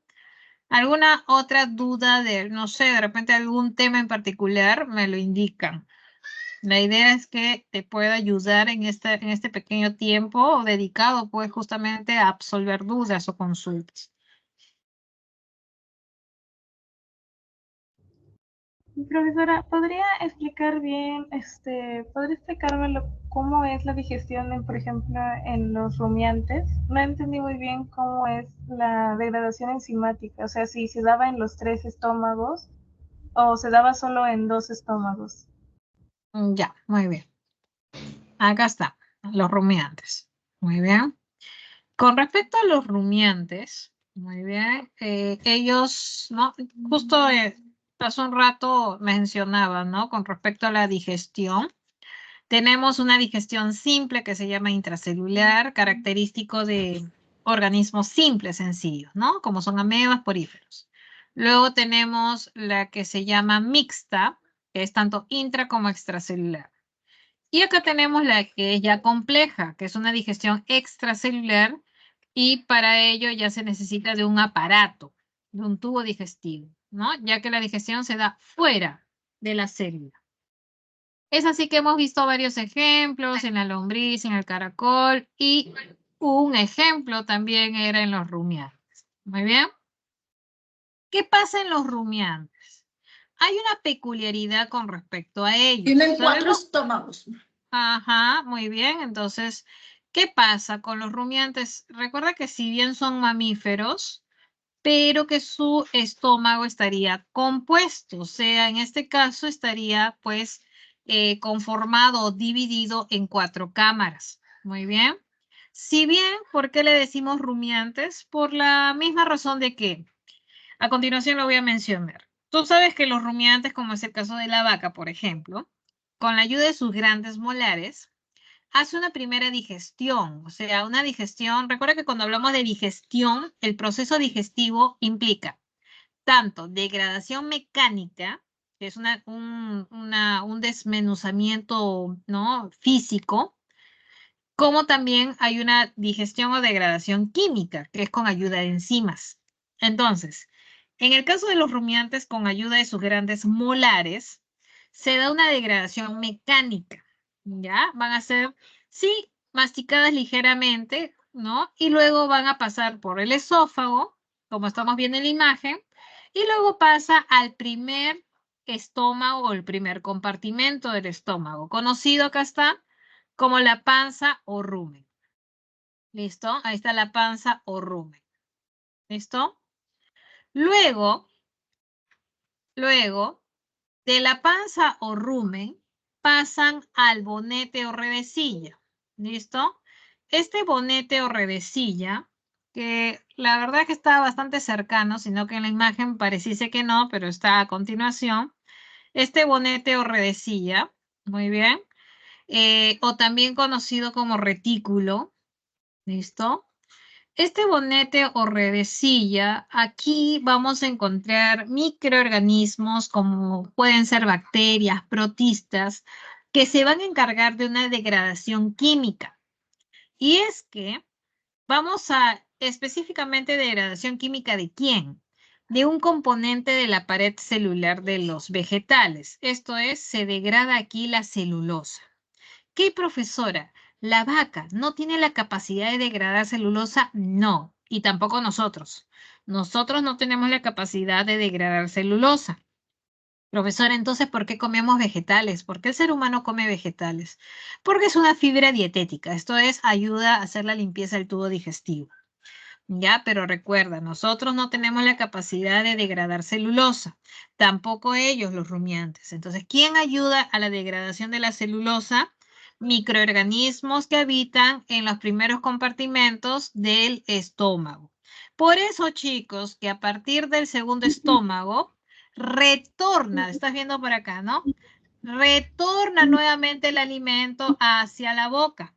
¿Alguna otra duda de, no sé, de repente algún tema en particular? Me lo indican. La idea es que te pueda ayudar en este pequeño tiempo dedicado, pues, justamente a absolver dudas o consultas. Profesora, ¿podría explicar bien, podría explicarme cómo es la digestión, por ejemplo, en los rumiantes? No entendí muy bien cómo es la degradación enzimática, o sea, si se daba en los 3 estómagos o se daba solo en 2 estómagos. Ya, muy bien. Acá está, los rumiantes. Muy bien. Con respecto a los rumiantes, muy bien, ellos, ¿no? Justo hace un rato mencionaban, ¿no? Con respecto a la digestión, tenemos una digestión simple que se llama intracelular, característico de organismos simples, sencillos, ¿no? Como son amebas, poríferos. Luego tenemos la que se llama mixta, que es tanto intra como extracelular. Y acá tenemos la que es ya compleja, que es una digestión extracelular y para ello ya se necesita de un aparato, de un tubo digestivo, ¿no? Ya que la digestión se da fuera de la célula. Es así que hemos visto varios ejemplos en la lombriz, en el caracol y un ejemplo también era en los rumiantes. Muy bien. ¿Qué pasa en los rumiantes? Hay una peculiaridad con respecto a ellos. Tienen 4 estómagos. Ajá, muy bien. Entonces, ¿qué pasa con los rumiantes? Recuerda que si bien son mamíferos, pero que su estómago estaría compuesto, o sea, en este caso estaría pues conformado o dividido en 4 cámaras. Muy bien. Si bien, ¿por qué le decimos rumiantes? Por la misma razón de que a continuación lo voy a mencionar. Tú sabes que los rumiantes, como es el caso de la vaca, por ejemplo, con la ayuda de sus grandes molares, hace una primera digestión, o sea, una digestión. Recuerda que cuando hablamos de digestión, el proceso digestivo implica tanto degradación mecánica, que es un desmenuzamiento, ¿no? Físico, como también hay una digestión o degradación química, que es con ayuda de enzimas. Entonces, en el caso de los rumiantes, con ayuda de sus grandes molares, se da una degradación mecánica, ¿ya? Van a ser, sí, masticadas ligeramente, ¿no? Y luego van a pasar por el esófago, como estamos viendo en la imagen, y luego pasa al primer estómago o el primer compartimento del estómago, conocido acá está como la panza o rumen. ¿Listo? Ahí está la panza o rumen. ¿Listo? Luego, de la panza o rumen, pasan al bonete o redecilla. ¿Listo? Este bonete o redecilla, que la verdad es que está bastante cercano, sino que en la imagen pareciese que no, pero está a continuación. Este bonete o redecilla, muy bien, o también conocido como retículo, ¿listo? Este bonete o redecilla, aquí vamos a encontrar microorganismos como pueden ser bacterias, protistas, que se van a encargar de una degradación química. Y es que vamos a específicamente degradación química ¿de quién? De un componente de la pared celular de los vegetales. Esto es, se degrada aquí la celulosa. ¿Qué, profesora? ¿La vaca no tiene la capacidad de degradar celulosa? No, y tampoco nosotros. Nosotros no tenemos la capacidad de degradar celulosa. Profesora, entonces, ¿por qué comemos vegetales? ¿Por qué el ser humano come vegetales? Porque es una fibra dietética. Esto es, ayuda a hacer la limpieza del tubo digestivo. Ya, pero recuerda, nosotros no tenemos la capacidad de degradar celulosa, tampoco ellos, los rumiantes. Entonces, ¿quién ayuda a la degradación de la celulosa? Microorganismos que habitan en los primeros compartimentos del estómago. Por eso, chicos, que a partir del segundo estómago, retorna, estás viendo por acá, ¿no? Retorna nuevamente el alimento hacia la boca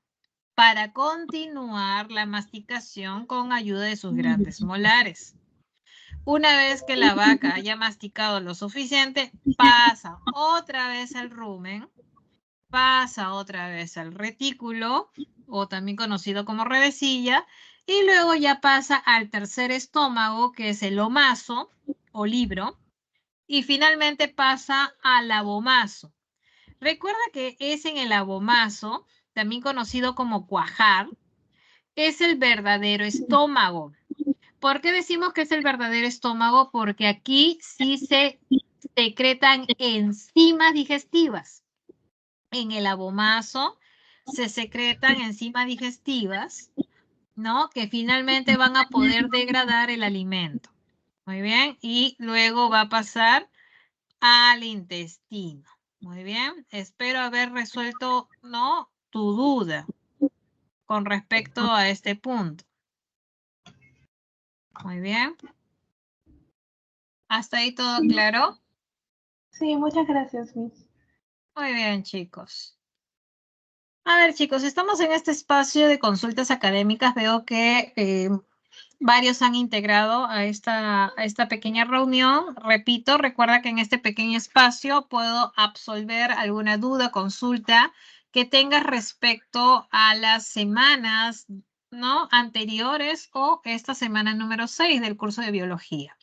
para continuar la masticación con ayuda de sus grandes molares. Una vez que la vaca haya masticado lo suficiente, pasa otra vez al rumen, pasa otra vez al retículo, o también conocido como redecilla, y luego ya pasa al tercer estómago, que es el omaso o libro, y finalmente pasa al abomaso. Recuerda que es en el abomaso, también conocido como cuajar, es el verdadero estómago. ¿Por qué decimos que es el verdadero estómago? Porque aquí sí se secretan enzimas digestivas. En el abomaso se secretan enzimas digestivas, ¿no? Que finalmente van a poder degradar el alimento. Muy bien. Y luego va a pasar al intestino. Muy bien. Espero haber resuelto, ¿no? Tu duda con respecto a este punto. Muy bien. ¿Hasta ahí todo claro? Sí, muchas gracias, Miss. Muy bien, chicos. A ver, chicos, estamos en este espacio de consultas académicas. Veo que varios han integrado a esta pequeña reunión. Repito, recuerda que en este pequeño espacio puedo absolver alguna duda, consulta que tengas respecto a las semanas, ¿no? anteriores o esta semana número 6 del curso de biología.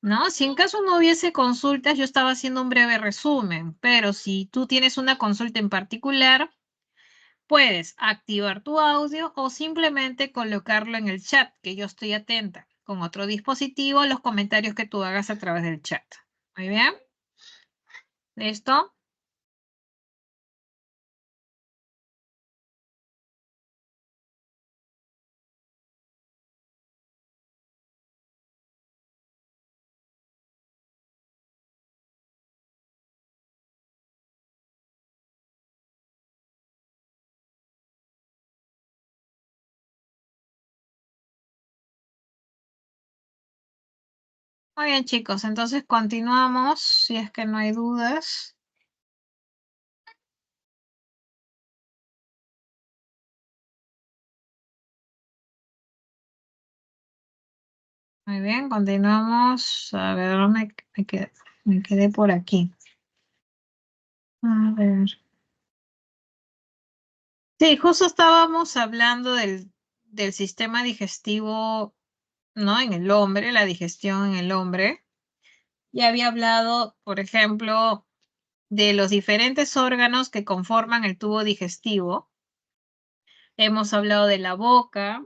¿No? Si en caso no hubiese consultas, yo estaba haciendo un breve resumen, pero si tú tienes una consulta en particular, puedes activar tu audio o simplemente colocarlo en el chat, que yo estoy atenta con otro dispositivo, los comentarios que tú hagas a través del chat. Muy bien. ¿Listo? Muy bien, chicos. Entonces continuamos, si es que no hay dudas. Muy bien, continuamos. A ver, me quedé por aquí. A ver. Sí, justo estábamos hablando del sistema digestivo, ¿no? En el hombre, la digestión en el hombre. Ya había hablado, por ejemplo, de los diferentes órganos que conforman el tubo digestivo. Hemos hablado de la boca,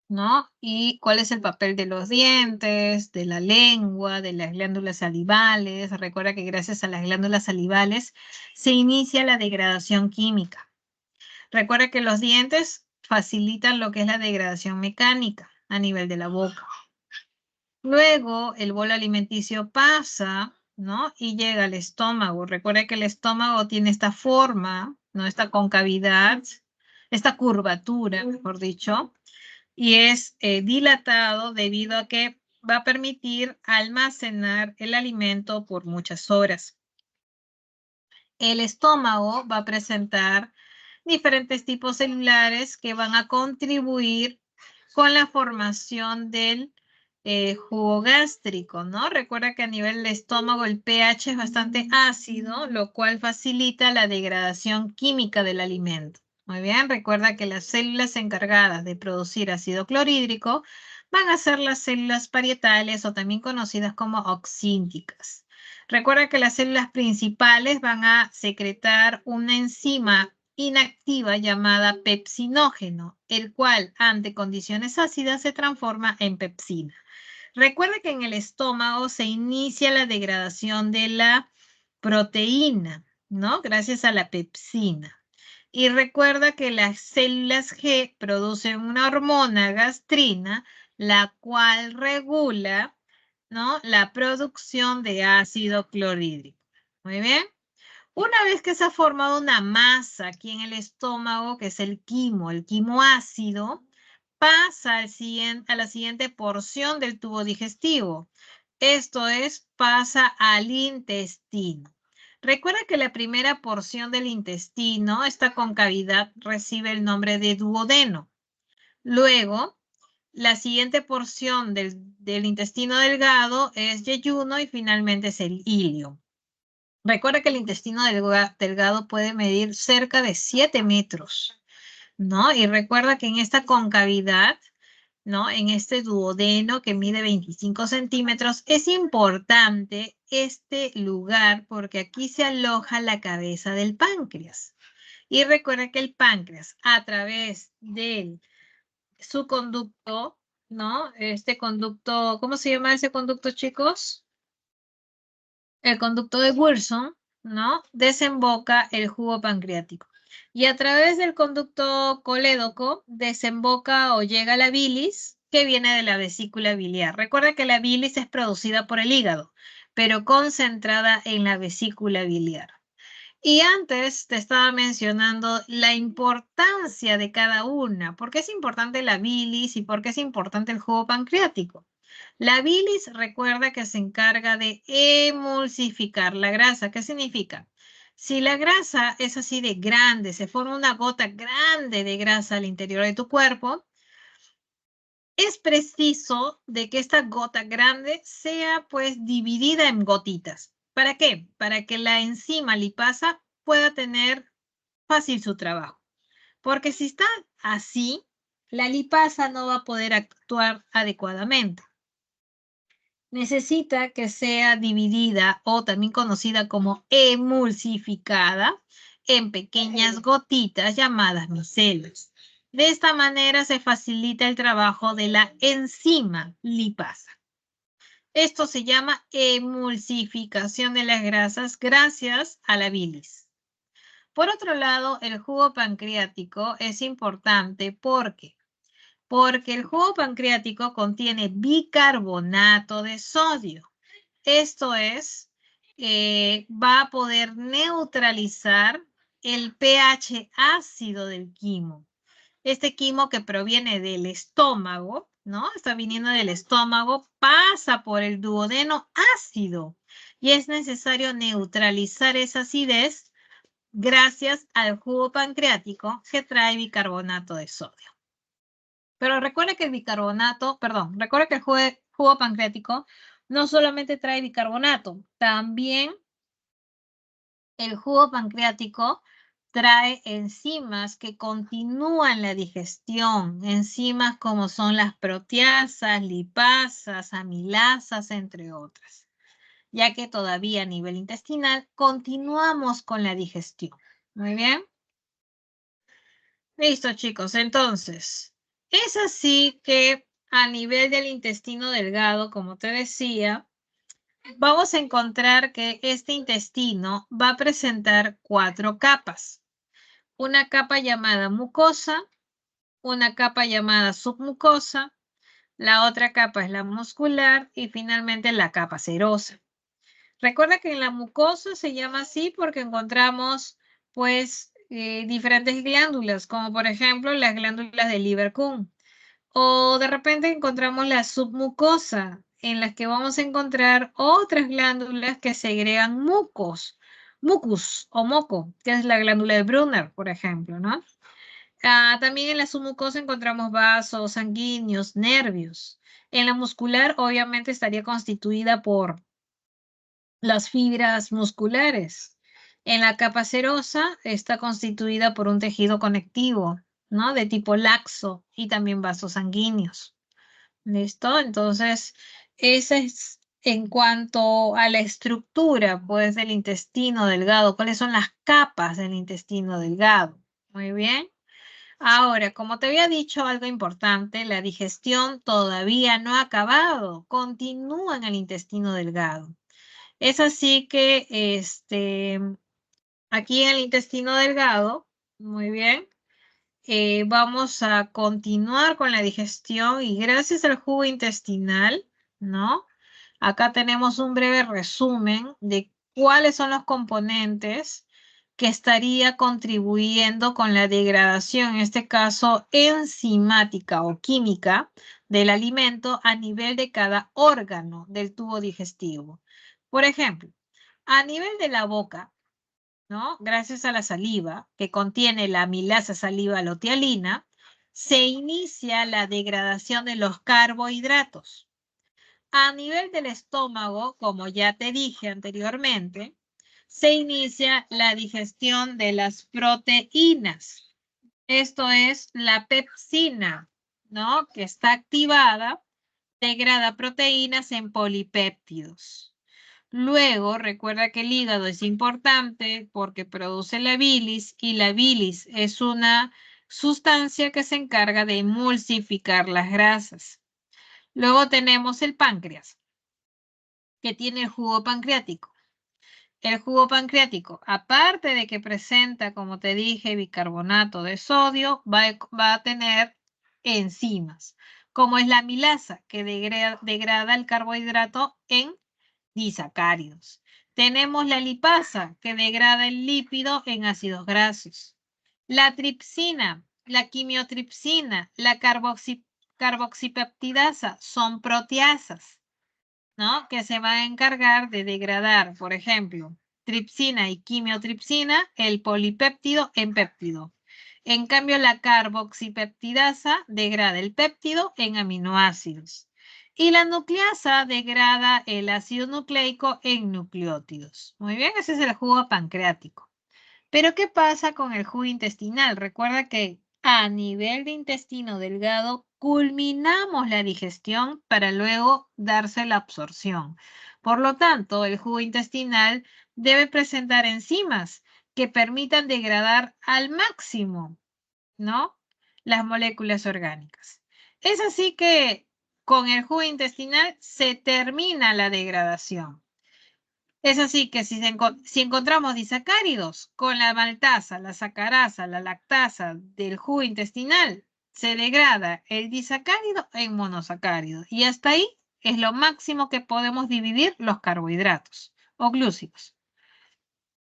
¿no? Y cuál es el papel de los dientes, de la lengua, de las glándulas salivales. Recuerda que gracias a las glándulas salivales se inicia la degradación química. Recuerda que los dientes facilitan lo que es la degradación mecánica a nivel de la boca. Luego, el bolo alimenticio pasa, ¿no? Y llega al estómago. Recuerda que el estómago tiene esta forma, ¿no? Esta concavidad, esta curvatura, mejor dicho, y es dilatado debido a que va a permitir almacenar el alimento por muchas horas. El estómago va a presentar diferentes tipos celulares que van a contribuir con la formación del jugo gástrico, ¿no? Recuerda que a nivel del estómago el pH es bastante ácido, lo cual facilita la degradación química del alimento. Muy bien, recuerda que las células encargadas de producir ácido clorhídrico van a ser las células parietales o también conocidas como oxínticas. Recuerda que las células principales van a secretar una enzima inactiva llamada pepsinógeno, el cual ante condiciones ácidas se transforma en pepsina. Recuerda que en el estómago se inicia la degradación de la proteína, ¿no? Gracias a la pepsina. Y recuerda que las células G producen una hormona gastrina, la cual regula, ¿no? La producción de ácido clorhídrico. Muy bien. Una vez que se ha formado una masa aquí en el estómago, que es el quimo ácido, pasa a la siguiente porción del tubo digestivo. Esto es, pasa al intestino. Recuerda que la primera porción del intestino, esta concavidad, recibe el nombre de duodeno. Luego, la siguiente porción del intestino delgado es yeyuno y finalmente es el ilio. Recuerda que el intestino delgado puede medir cerca de 7 metros, ¿no? Y recuerda que en esta concavidad, ¿no? En este duodeno que mide 25 centímetros, es importante este lugar porque aquí se aloja la cabeza del páncreas. Y recuerda que el páncreas, a través de su conducto, ¿no? Este conducto, ¿cómo se llama ese conducto, chicos? El conducto de Wilson, ¿no? Desemboca el jugo pancreático. Y a través del conducto colédoco desemboca o llega la bilis que viene de la vesícula biliar. Recuerda que la bilis es producida por el hígado, pero concentrada en la vesícula biliar. Y antes te estaba mencionando la importancia de cada una. ¿Por qué es importante la bilis y por qué es importante el jugo pancreático? La bilis recuerda que se encarga de emulsificar la grasa. ¿Qué significa? Si la grasa es así de grande, se forma una gota grande de grasa al interior de tu cuerpo, es preciso de que esta gota grande sea pues dividida en gotitas. ¿Para qué? Para que la enzima lipasa pueda tener fácil su trabajo. Porque si está así, la lipasa no va a poder actuar adecuadamente. Necesita que sea dividida o también conocida como emulsificada en pequeñas gotitas llamadas micelas. De esta manera se facilita el trabajo de la enzima lipasa. Esto se llama emulsificación de las grasas gracias a la bilis. Por otro lado, el jugo pancreático es importante porque el jugo pancreático contiene bicarbonato de sodio. Esto es, va a poder neutralizar el pH ácido del quimo. Este quimo que proviene del estómago, ¿no? Está viniendo del estómago, pasa por el duodeno ácido y es necesario neutralizar esa acidez gracias al jugo pancreático que trae bicarbonato de sodio. Pero recuerda que recuerda que el jugo pancreático no solamente trae bicarbonato, también el jugo pancreático trae enzimas que continúan la digestión, enzimas como son las proteasas, lipasas, amilasas, entre otras, ya que todavía a nivel intestinal continuamos con la digestión. Muy bien. Listo, chicos. Entonces, es así que a nivel del intestino delgado, como te decía, vamos a encontrar que este intestino va a presentar 4 capas. Una capa llamada mucosa, una capa llamada submucosa, la otra capa es la muscular y finalmente la capa serosa. Recuerda que en la mucosa se llama así porque encontramos, pues, diferentes glándulas, como por ejemplo las glándulas del Lieberkühn. O de repente encontramos la submucosa, en las que vamos a encontrar otras glándulas que segregan mucus o moco, que es la glándula de Brunner, por ejemplo, ¿no? También en la submucosa encontramos vasos sanguíneos, nervios. En la muscular, obviamente, estaría constituida por las fibras musculares. En la capa serosa está constituida por un tejido conectivo, ¿no? De tipo laxo y también vasos sanguíneos. ¿Listo? Entonces, esa es en cuanto a la estructura, pues, del intestino delgado. ¿Cuáles son las capas del intestino delgado? Muy bien. Ahora, como te había dicho algo importante, la digestión todavía no ha acabado, continúa en el intestino delgado. Es así que, aquí en el intestino delgado, muy bien, vamos a continuar con la digestión y gracias al jugo intestinal, ¿no? Acá tenemos un breve resumen de cuáles son los componentes que estaría contribuyendo con la degradación, en este caso enzimática o química, del alimento a nivel de cada órgano del tubo digestivo. Por ejemplo, a nivel de la boca, ¿no? Gracias a la saliva, que contiene la amilasa saliva-lotialina, se inicia la degradación de los carbohidratos. A nivel del estómago, como ya te dije anteriormente, se inicia la digestión de las proteínas. Esto es la pepsina, ¿no? Que está activada, degrada proteínas en polipéptidos. Luego, recuerda que el hígado es importante porque produce la bilis y la bilis es una sustancia que se encarga de emulsificar las grasas. Luego tenemos el páncreas, que tiene el jugo pancreático. El jugo pancreático, aparte de que presenta, como te dije, bicarbonato de sodio, va a tener enzimas, como es la amilasa, que degrada el carbohidrato en disacáridos. Tenemos la lipasa, que degrada el lípido en ácidos grasos. La tripsina, la quimiotripsina, la carboxipeptidasa son proteasas, ¿no? Que se van a encargar de degradar, por ejemplo, tripsina y quimiotripsina, el polipéptido en péptido. En cambio, la carboxipeptidasa degrada el péptido en aminoácidos. Y la nucleasa degrada el ácido nucleico en nucleótidos. Muy bien, ese es el jugo pancreático. Pero ¿qué pasa con el jugo intestinal? Recuerda que a nivel de intestino delgado culminamos la digestión para luego darse la absorción. Por lo tanto, el jugo intestinal debe presentar enzimas que permitan degradar al máximo, ¿no? Las moléculas orgánicas. Es así que con el jugo intestinal se termina la degradación. Es así que si encontramos disacáridos con la maltasa, la sacarasa, la lactasa del jugo intestinal, se degrada el disacárido en monosacárido. Y hasta ahí es lo máximo que podemos dividir los carbohidratos o glúcidos.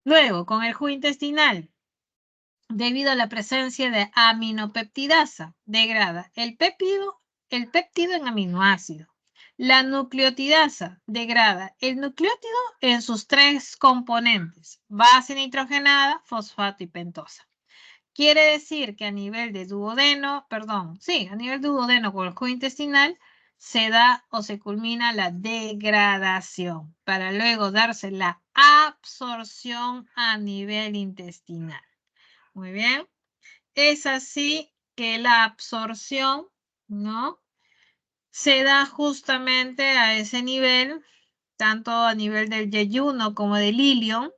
Luego, con el jugo intestinal, debido a la presencia de aminopeptidasa, degrada el péptido en aminoácido. La nucleotidasa degrada el nucleótido en sus tres componentes, base nitrogenada, fosfato y pentosa. Quiere decir que a nivel de duodeno, a nivel de duodeno con el jugo intestinal, se da o se culmina la degradación para luego darse la absorción a nivel intestinal. Muy bien. Es así que la absorción, ¿no? Se da justamente a ese nivel, tanto a nivel del yeyuno como del ilion.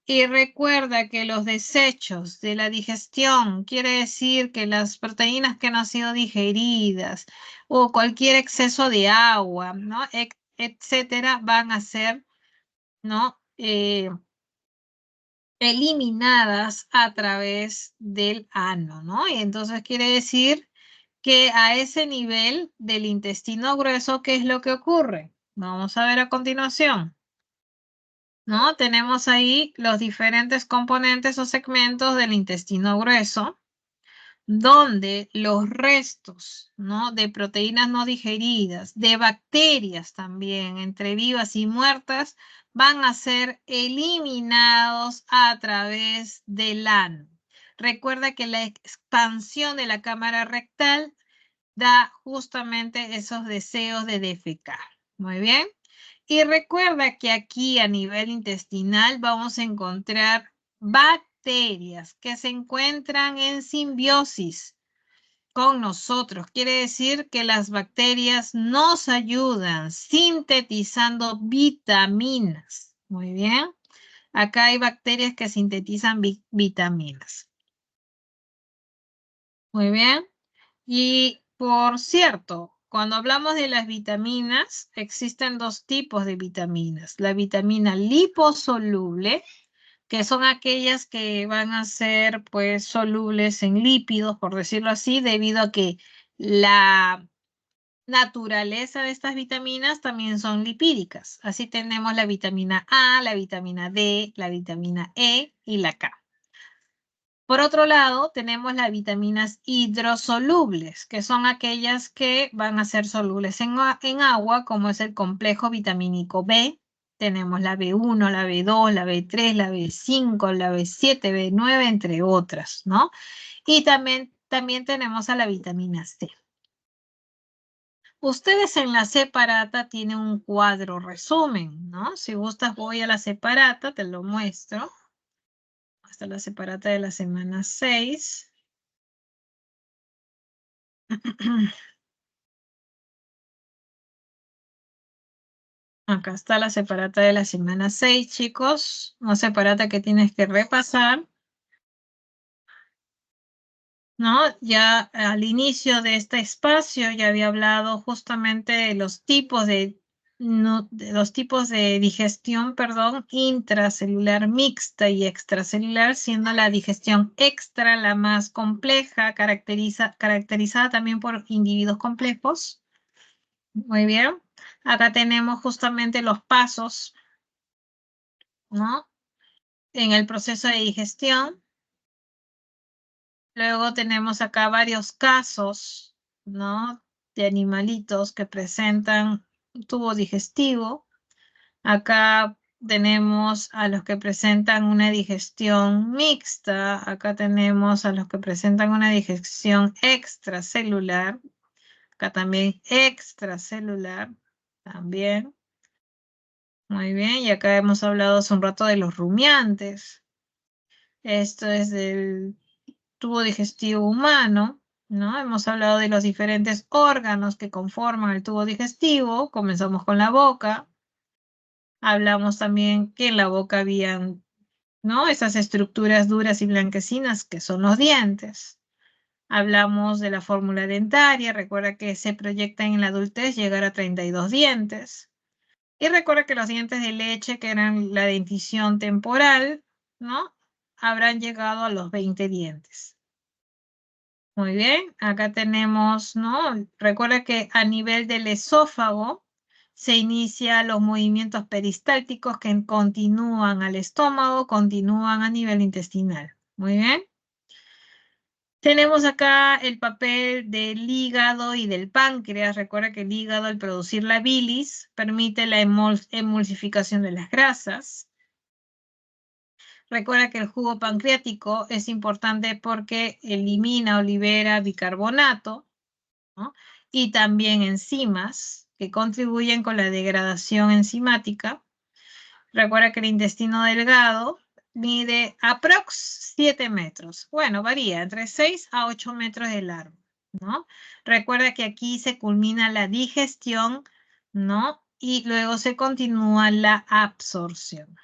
Y recuerda que los desechos de la digestión, quiere decir que las proteínas que no han sido digeridas o cualquier exceso de agua, ¿no? Etcétera, van a ser, ¿no? Eliminadas a través del ano, ¿no? Y entonces quiere decir que a ese nivel del intestino grueso, ¿qué es lo que ocurre? Vamos a ver a continuación. ¿no? Tenemos ahí los diferentes componentes o segmentos del intestino grueso, donde los restos, ¿no? De proteínas no digeridas, de bacterias también, entre vivas y muertas, van a ser eliminados a través del ano. Recuerda que la expansión de la cámara rectal da justamente esos deseos de defecar. Muy bien. Y recuerda que aquí a nivel intestinal vamos a encontrar bacterias que se encuentran en simbiosis con nosotros. Quiere decir que las bacterias nos ayudan sintetizando vitaminas. Muy bien. Acá hay bacterias que sintetizan vitaminas. Muy bien. Y por cierto, cuando hablamos de las vitaminas, existen dos tipos de vitaminas. La vitamina liposoluble, que son aquellas que van a ser pues solubles en lípidos, por decirlo así, debido a que la naturaleza de estas vitaminas también son lipídicas. Así tenemos la vitamina A, la vitamina D, la vitamina E y la K. Por otro lado, tenemos las vitaminas hidrosolubles, que son aquellas que van a ser solubles en agua, como es el complejo vitamínico B. Tenemos la B1, la B2, la B3, la B5, la B7, B9, entre otras, ¿no? Y también tenemos a la vitamina C. Ustedes en la separata tienen un cuadro resumen, ¿no? Si gustas voy a la separata, te lo muestro. Hasta la separata de la semana 6. Acá está la separata de la semana 6, chicos. Una separata que tienes que repasar, ¿no? Ya al inicio de este espacio ya había hablado justamente de los tipos de digestión, perdón, intracelular mixta y extracelular, siendo la digestión extra la más compleja, caracterizada también por individuos complejos. Muy bien. Acá tenemos justamente los pasos, ¿no? En el proceso de digestión. Luego tenemos acá varios casos, ¿no? De animalitos que presentan tubo digestivo. Acá tenemos a los que presentan una digestión mixta. Acá tenemos a los que presentan una digestión extracelular. Acá también extracelular. También. Muy bien. Y acá hemos hablado hace un rato de los rumiantes. Esto es del tubo digestivo humano, ¿no? Hemos hablado de los diferentes órganos que conforman el tubo digestivo. Comenzamos con la boca. Hablamos también que en la boca habían, ¿no? Esas estructuras duras y blanquecinas que son los dientes. Hablamos de la fórmula dentaria. Recuerda que se proyecta en la adultez llegar a 32 dientes. Y recuerda que los dientes de leche, que eran la dentición temporal, ¿no? Habrán llegado a los 20 dientes. Muy bien, acá tenemos, ¿no? Recuerda que a nivel del esófago se inician los movimientos peristálticos que continúan al estómago, continúan a nivel intestinal. Muy bien. Tenemos acá el papel del hígado y del páncreas. Recuerda que el hígado, al producir la bilis, permite la emulsificación de las grasas. Recuerda que el jugo pancreático es importante porque elimina o libera bicarbonato, ¿no? Y también enzimas que contribuyen con la degradación enzimática. Recuerda que el intestino delgado mide aprox 7 metros. Bueno, varía entre 6 a 8 metros de largo, ¿no? Recuerda que aquí se culmina la digestión, ¿no? Y luego se continúa la absorción.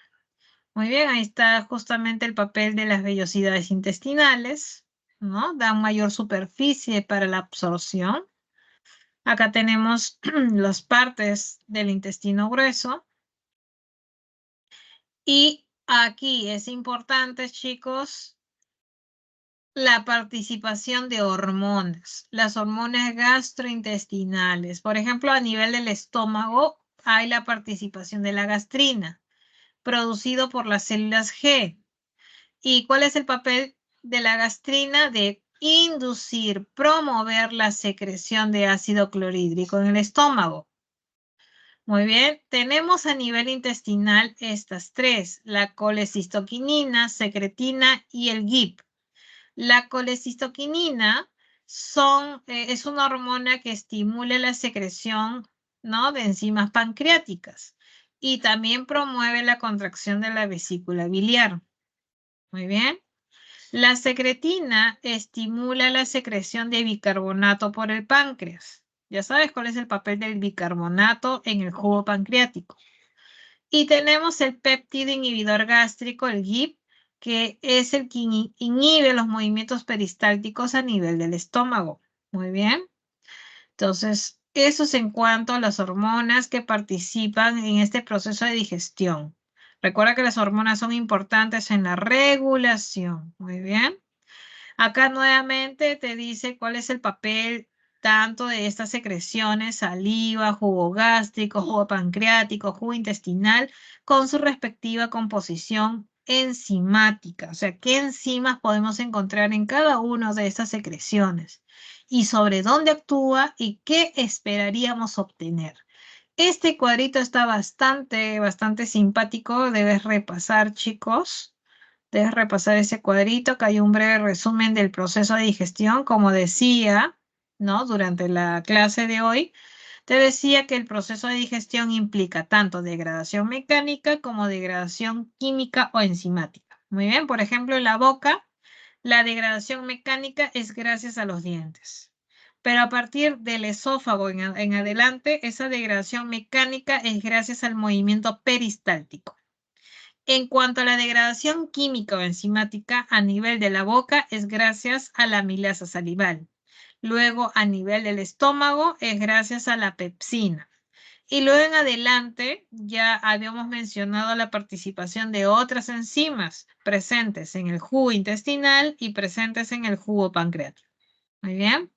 Muy bien, ahí está justamente el papel de las vellosidades intestinales, ¿no? Dan mayor superficie para la absorción. Acá tenemos las partes del intestino grueso. Y aquí es importante, chicos, la participación de hormonas, las hormonas gastrointestinales. Por ejemplo, a nivel del estómago hay la participación de la gastrina. producido por las células G. ¿Y cuál es el papel de la gastrina? De inducir, promover la secreción de ácido clorhídrico en el estómago. Muy bien, tenemos a nivel intestinal estas tres, la colecistoquinina, secretina y el GIP. La colecistoquinina es una hormona que estimula la secreción, ¿no?, de enzimas pancreáticas y también promueve la contracción de la vesícula biliar. Muy bien. La secretina estimula la secreción de bicarbonato por el páncreas. Ya sabes cuál es el papel del bicarbonato en el jugo pancreático. Y tenemos el péptido inhibidor gástrico, el GIP, que es el que inhibe los movimientos peristálticos a nivel del estómago. Muy bien. Entonces, eso es en cuanto a las hormonas que participan en este proceso de digestión. Recuerda que las hormonas son importantes en la regulación. Muy bien. Acá nuevamente te dice cuál es el papel tanto de estas secreciones, saliva, jugo gástrico, jugo pancreático, jugo intestinal, con su respectiva composición enzimática. O sea, qué enzimas podemos encontrar en cada una de estas secreciones y sobre dónde actúa y qué esperaríamos obtener. Este cuadrito está bastante simpático. Debes repasar, chicos. Debes repasar ese cuadrito, que hay un breve resumen del proceso de digestión. Como decía, ¿no?, durante la clase de hoy, te decía que el proceso de digestión implica tanto degradación mecánica como degradación química o enzimática. Muy bien, por ejemplo, en la boca, la degradación mecánica es gracias a los dientes. Pero a partir del esófago en adelante, esa degradación mecánica es gracias al movimiento peristáltico. En cuanto a la degradación química o enzimática, a nivel de la boca es gracias a la amilasa salival. Luego, a nivel del estómago, es gracias a la pepsina. Y luego en adelante, ya habíamos mencionado la participación de otras enzimas presentes en el jugo intestinal y presentes en el jugo pancreático. Muy bien.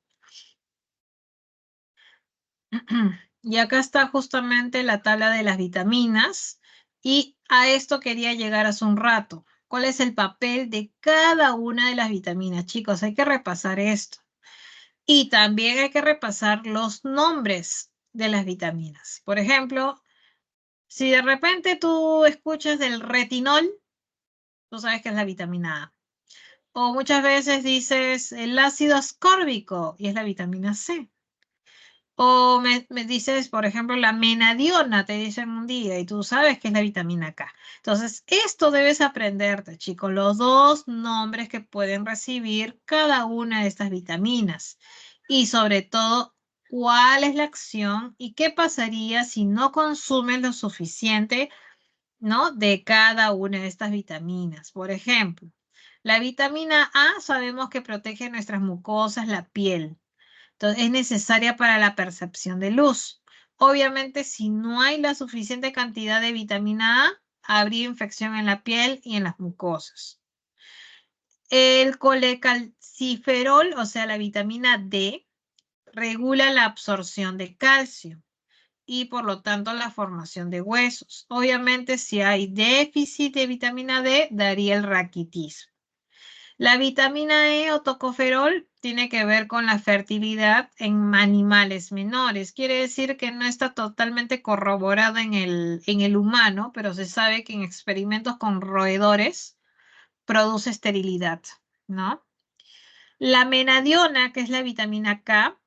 Y acá está justamente la tabla de las vitaminas. Y a esto quería llegar hace un rato. ¿Cuál es el papel de cada una de las vitaminas? Chicos, hay que repasar esto. Y también hay que repasar los nombres de las vitaminas. Por ejemplo, si de repente tú escuchas del retinol, tú sabes que es la vitamina A. O muchas veces dices el ácido ascórbico y es la vitamina C. O me dices, por ejemplo, la menadiona, te dicen un día, y tú sabes que es la vitamina K. Entonces, esto debes aprenderte, chicos, los dos nombres que pueden recibir cada una de estas vitaminas. Y sobre todo, cuál es la acción y qué pasaría si no consumes lo suficiente, ¿no?, de cada una de estas vitaminas. Por ejemplo, la vitamina A sabemos que protege nuestras mucosas, la piel. Entonces, es necesaria para la percepción de luz. Obviamente, si no hay la suficiente cantidad de vitamina A, habría infección en la piel y en las mucosas. El colecalciferol, o sea, la vitamina D, regula la absorción de calcio y por lo tanto la formación de huesos. Obviamente, si hay déficit de vitamina D, daría el raquitismo. La vitamina E o tocoferol tiene que ver con la fertilidad en animales menores. Quiere decir que no está totalmente corroborada en el humano, pero se sabe que en experimentos con roedores produce esterilidad, ¿no? La menadiona, que es la vitamina K,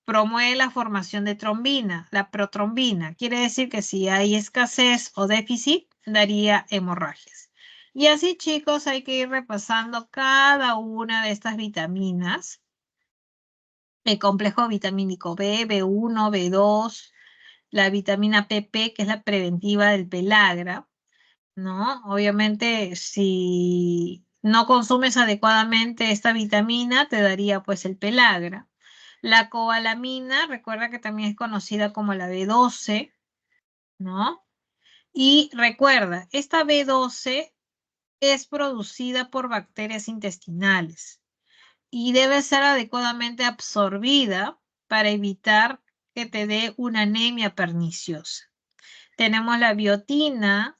promueve la formación de trombina, la protrombina. Quiere decir que si hay escasez o déficit, daría hemorragias. Y así, chicos, hay que ir repasando cada una de estas vitaminas. El complejo vitamínico B, B1, B2, la vitamina PP, que es la preventiva del pelagra, ¿no? Obviamente, si no consumes adecuadamente esta vitamina, te daría pues el pelagra. La cobalamina, recuerda que también es conocida como la B12, ¿no? Y recuerda, esta B12 es producida por bacterias intestinales y debe ser adecuadamente absorbida para evitar que te dé una anemia perniciosa. tenemos la biotina,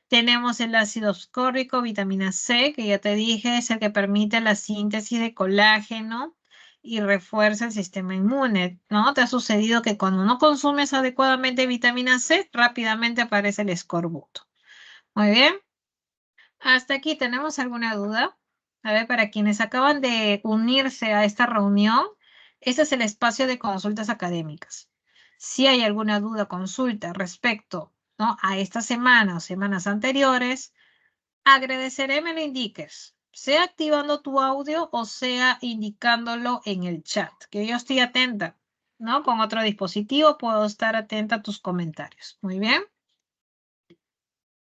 tenemos el ácido ascórbico, vitamina C, que ya te dije, es el que permite la síntesis de colágeno y refuerza el sistema inmune, ¿no? ¿Te ha sucedido que cuando no consumes adecuadamente vitamina C, rápidamente aparece el escorbuto? Muy bien. ¿Hasta aquí tenemos alguna duda? A ver, para quienes acaban de unirse a esta reunión, este es el espacio de consultas académicas. Si hay alguna duda, consulta respecto, ¿no?, a esta semana o semanas anteriores, agradeceré me lo indiques, sea activando tu audio o sea indicándolo en el chat, que yo estoy atenta, ¿no? Con otro dispositivo puedo estar atenta a tus comentarios. Muy bien.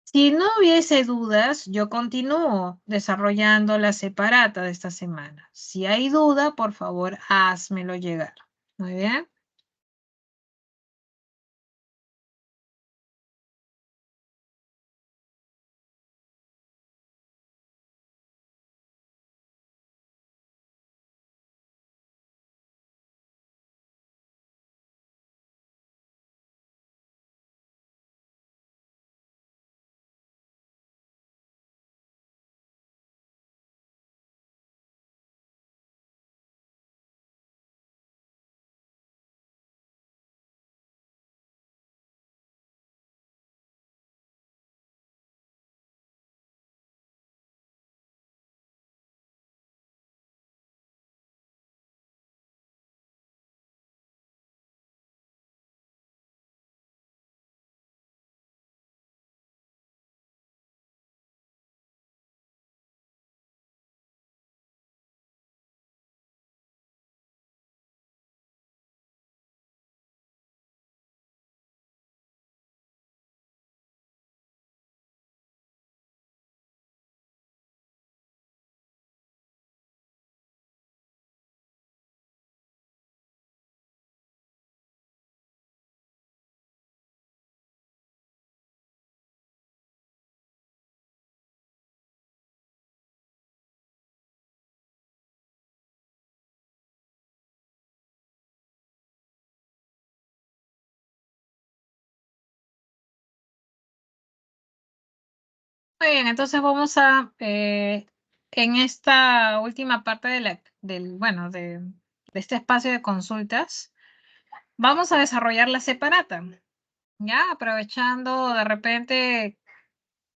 Si no hubiese dudas, yo continúo desarrollando la separata de esta semana. Si hay duda, por favor, házmelo llegar. Muy bien. Muy bien, entonces vamos a, en esta última parte de este espacio de consultas, vamos a desarrollar la separata, ¿ya? Aprovechando de repente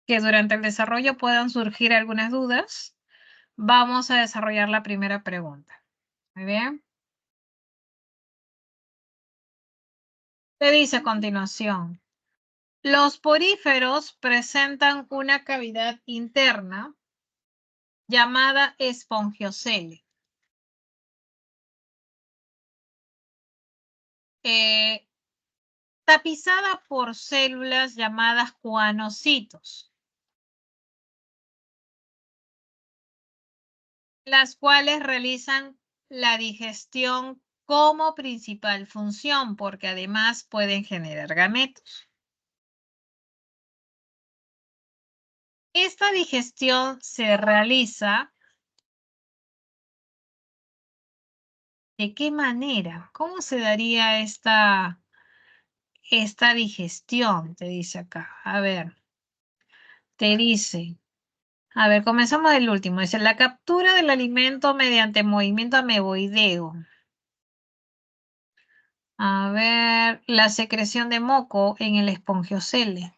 que durante el desarrollo puedan surgir algunas dudas, vamos a desarrollar la primera pregunta. Muy bien. Te dice a continuación, los poríferos presentan una cavidad interna llamada espongiocele. Tapizada por células llamadas cuanocitos, las cuales realizan la digestión como principal función, porque además pueden generar gametos. Esta digestión se realiza ¿de qué manera? ¿Cómo se daría esta digestión? Te dice acá. A ver, te dice. A ver, comenzamos del último. Dice, la captura del alimento mediante movimiento ameboideo. A ver, la secreción de moco en el espongiocele.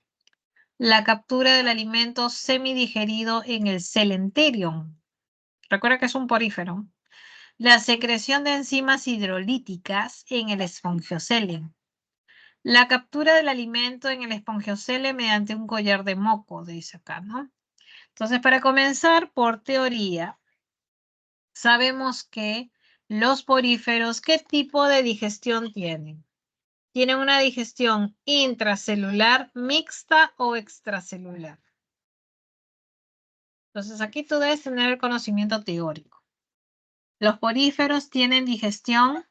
La captura del alimento semidigerido en el celenterium. Recuerda que es un porífero. La secreción de enzimas hidrolíticas en el espongiocele. La captura del alimento en el espongiocele mediante un collar de moco, dice acá, ¿no? Entonces, para comenzar, por teoría, sabemos que los poríferos, ¿qué tipo de digestión tienen? Tienen una digestión intracelular, mixta o extracelular. Entonces, aquí tú debes tener el conocimiento teórico. Los poríferos tienen digestión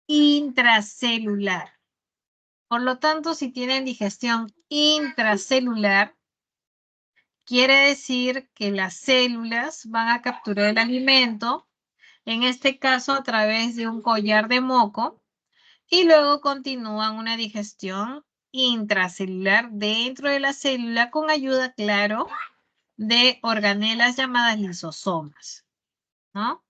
intracelular. Por lo tanto, si tienen digestión intracelular, quiere decir que las células van a capturar el alimento, en este caso a través de un collar de moco, y luego continúan una digestión intracelular dentro de la célula con ayuda, claro, de organelas llamadas lisosomas, ¿no?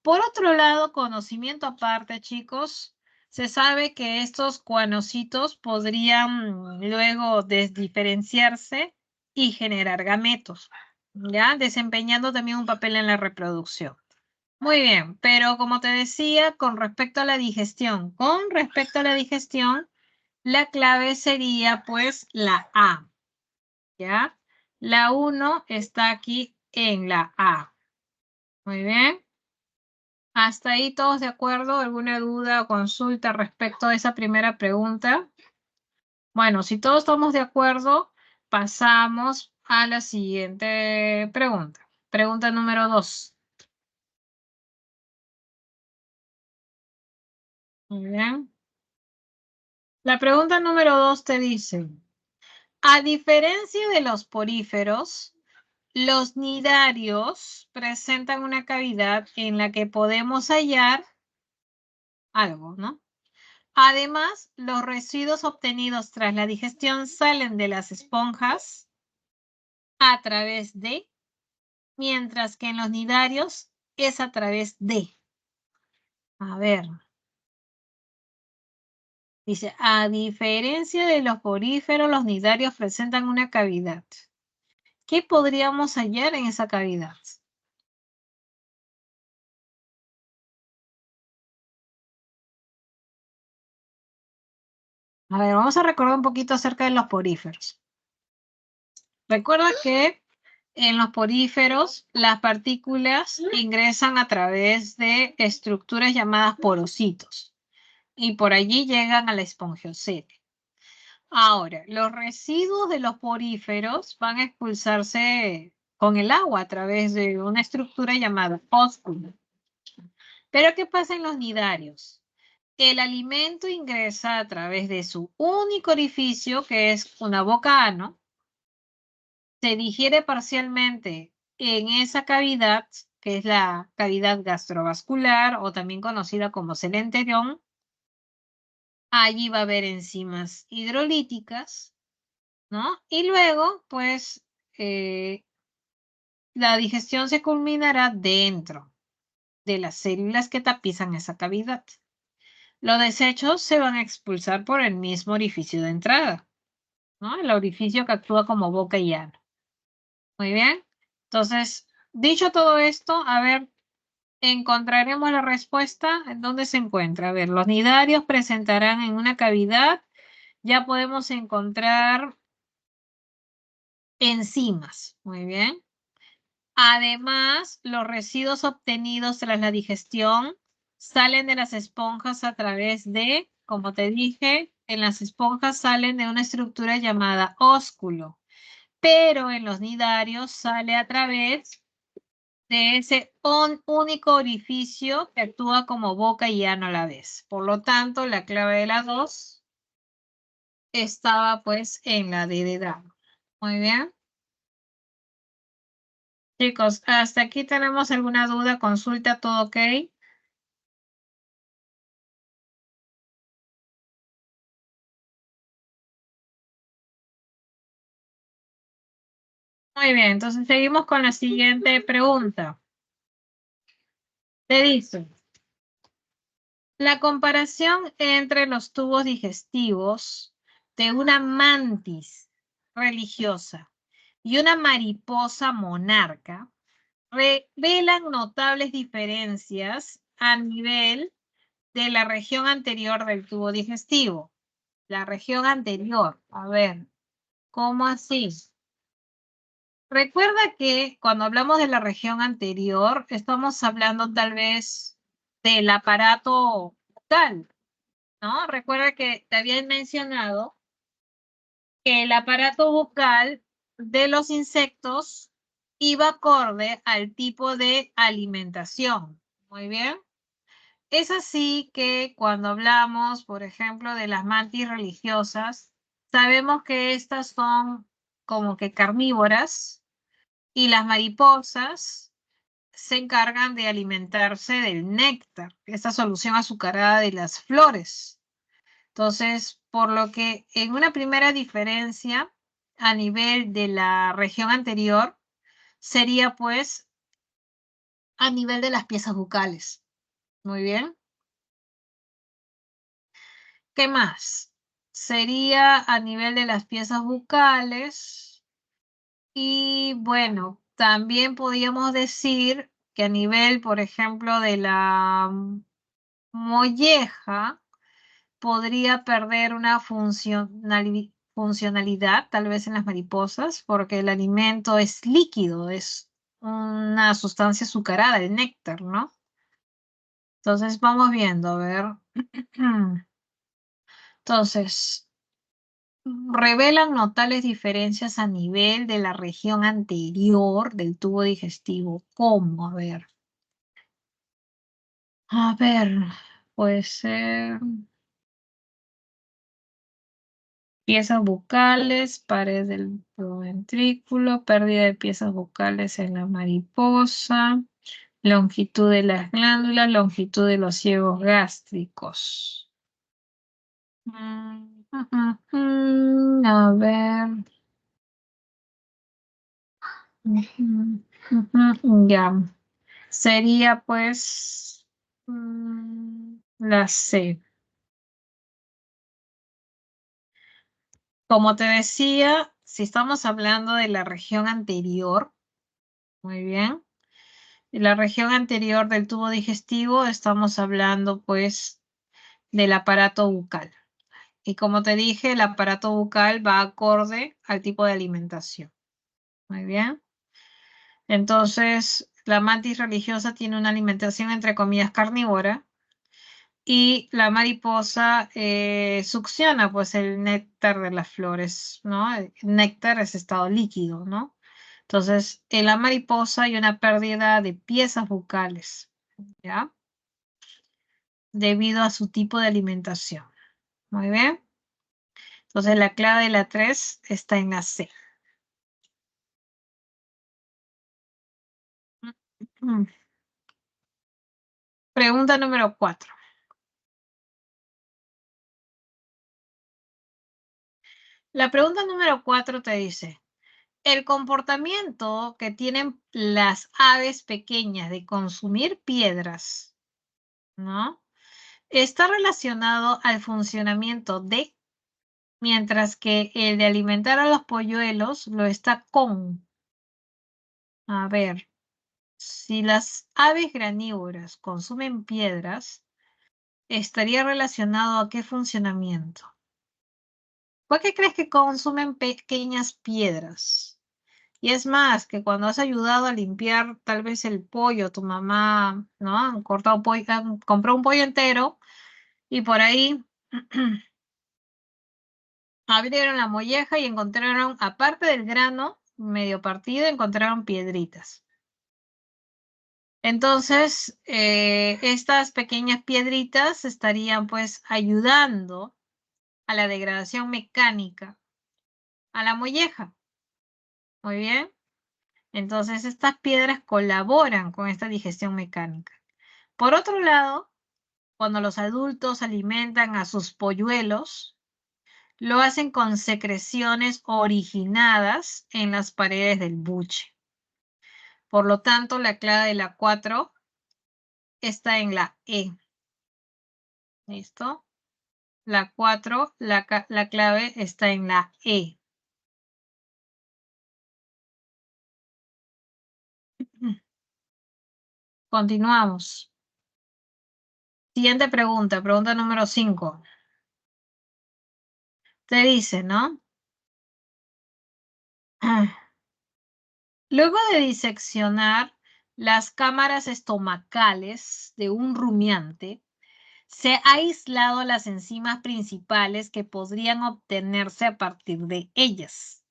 Por otro lado, conocimiento aparte, chicos, se sabe que estos cuanocitos podrían luego desdiferenciarse y generar gametos, ¿ya? Desempeñando también un papel en la reproducción. Muy bien, pero como te decía, con respecto a la digestión, la clave sería pues la A, ¿ya? La 1 está aquí en la A. Muy bien. ¿Hasta ahí todos de acuerdo? ¿Alguna duda o consulta respecto a esa primera pregunta? Bueno, si todos estamos de acuerdo, pasamos a la siguiente pregunta. Pregunta número 2. Muy bien. La pregunta número 2 te dice, a diferencia de los poríferos, los nidarios presentan una cavidad en la que podemos hallar algo, ¿no? Además, los residuos obtenidos tras la digestión salen de las esponjas a través de, mientras que en los nidarios es a través de. A ver. Dice, a diferencia de los poríferos, los nidarios presentan una cavidad. ¿Qué podríamos hallar en esa cavidad? A ver, vamos a recordar un poquito acerca de los poríferos. Recuerda que en los poríferos las partículas ingresan a través de estructuras llamadas porocitos y por allí llegan a la espongiocele. Ahora, los residuos de los poríferos van a expulsarse con el agua a través de una estructura llamada ósculo. Pero ¿qué pasa en los nidarios? El alimento ingresa a través de su único orificio, que es una boca ano, se digiere parcialmente en esa cavidad, que es la cavidad gastrovascular o también conocida como celenterión. Allí va a haber enzimas hidrolíticas, ¿no? Y luego, pues, la digestión se culminará dentro de las células que tapizan esa cavidad. Los desechos se van a expulsar por el mismo orificio de entrada, ¿no? El orificio que actúa como boca y ano. Muy bien. Entonces, dicho todo esto, a ver, encontraremos la respuesta. ¿En dónde se encuentra? A ver, los nidarios presentarán en una cavidad. Ya podemos encontrar enzimas. Muy bien. Además, los residuos obtenidos tras la digestión salen de las esponjas a través de, como te dije, en las esponjas salen de una estructura llamada ósculo, pero en los nidarios sale a través de ese único orificio que actúa como boca y ano a la vez. Por lo tanto, la clave de la 2 estaba pues en la D de dama. Muy bien. Chicos, hasta aquí tenemos alguna duda, consulta, ¿todo ok? Muy bien, entonces seguimos con la siguiente pregunta. Te dice, la comparación entre los tubos digestivos de una mantis religiosa y una mariposa monarca revelan notables diferencias a nivel de la región anterior del tubo digestivo. La región anterior, a ver, ¿cómo así? Recuerda que cuando hablamos de la región anterior, estamos hablando tal vez del aparato bucal, ¿no? Recuerda que te habían mencionado que el aparato bucal de los insectos iba acorde al tipo de alimentación. Muy bien. Es así que cuando hablamos, por ejemplo, de las mantis religiosas, sabemos que estas son como que carnívoras y las mariposas se encargan de alimentarse del néctar, esta solución azucarada de las flores. Entonces, por lo que en una primera diferencia a nivel de la región anterior, sería pues a nivel de las piezas bucales. Muy bien. ¿Qué más? Sería a nivel de las piezas bucales. Y bueno, también podríamos decir que a nivel, por ejemplo, de la molleja, podría perder una funcionalidad, tal vez en las mariposas, porque el alimento es líquido, es una sustancia azucarada, el néctar, ¿no? Entonces vamos viendo, a ver. Entonces, revelan notables diferencias a nivel de la región anterior del tubo digestivo. ¿Cómo? A ver, puede ser piezas bucales, pared del ventrículo, pérdida de piezas bucales en la mariposa, longitud de las glándulas, longitud de los ciegos gástricos. A ver. Ya. Sería pues la C. Como te decía, si estamos hablando de la región anterior, muy bien, de la región anterior del tubo digestivo, estamos hablando pues del aparato bucal. Y como te dije, el aparato bucal va acorde al tipo de alimentación. Muy bien. Entonces, la mantis religiosa tiene una alimentación entre comillas carnívora y la mariposa succiona pues el néctar de las flores, ¿no? El néctar es estado líquido, ¿no? Entonces, en la mariposa hay una pérdida de piezas bucales, ¿ya? Debido a su tipo de alimentación. Muy bien. Entonces, la clave de la 3 está en la C. Pregunta número 4. La pregunta número 4 te dice, el comportamiento que tienen las aves pequeñas de consumir piedras, ¿no? Está relacionado al funcionamiento de, mientras que el de alimentar a los polluelos lo está con. A ver, si las aves granívoras consumen piedras, estaría relacionado a qué funcionamiento. ¿Por qué crees que consumen pequeñas piedras? Y es más, que cuando has ayudado a limpiar tal vez el pollo, tu mamá, ¿no? Han cortado pollo, compró un pollo entero y por ahí abrieron la molleja y encontraron, aparte del grano medio partido, encontraron piedritas. Entonces, estas pequeñas piedritas estarían pues ayudando a la degradación mecánica a la molleja. Muy bien. Entonces, estas piedras colaboran con esta digestión mecánica. Por otro lado, cuando los adultos alimentan a sus polluelos, lo hacen con secreciones originadas en las paredes del buche. Por lo tanto, la clave de la 4 está en la E. ¿Listo? La 4, la clave está en la E. Continuamos. Siguiente pregunta, pregunta número 5. Te dice, ¿no? Luego de diseccionar las cámaras estomacales de un rumiante, se ha aislado las enzimas principales que podrían obtenerse a partir de ellas.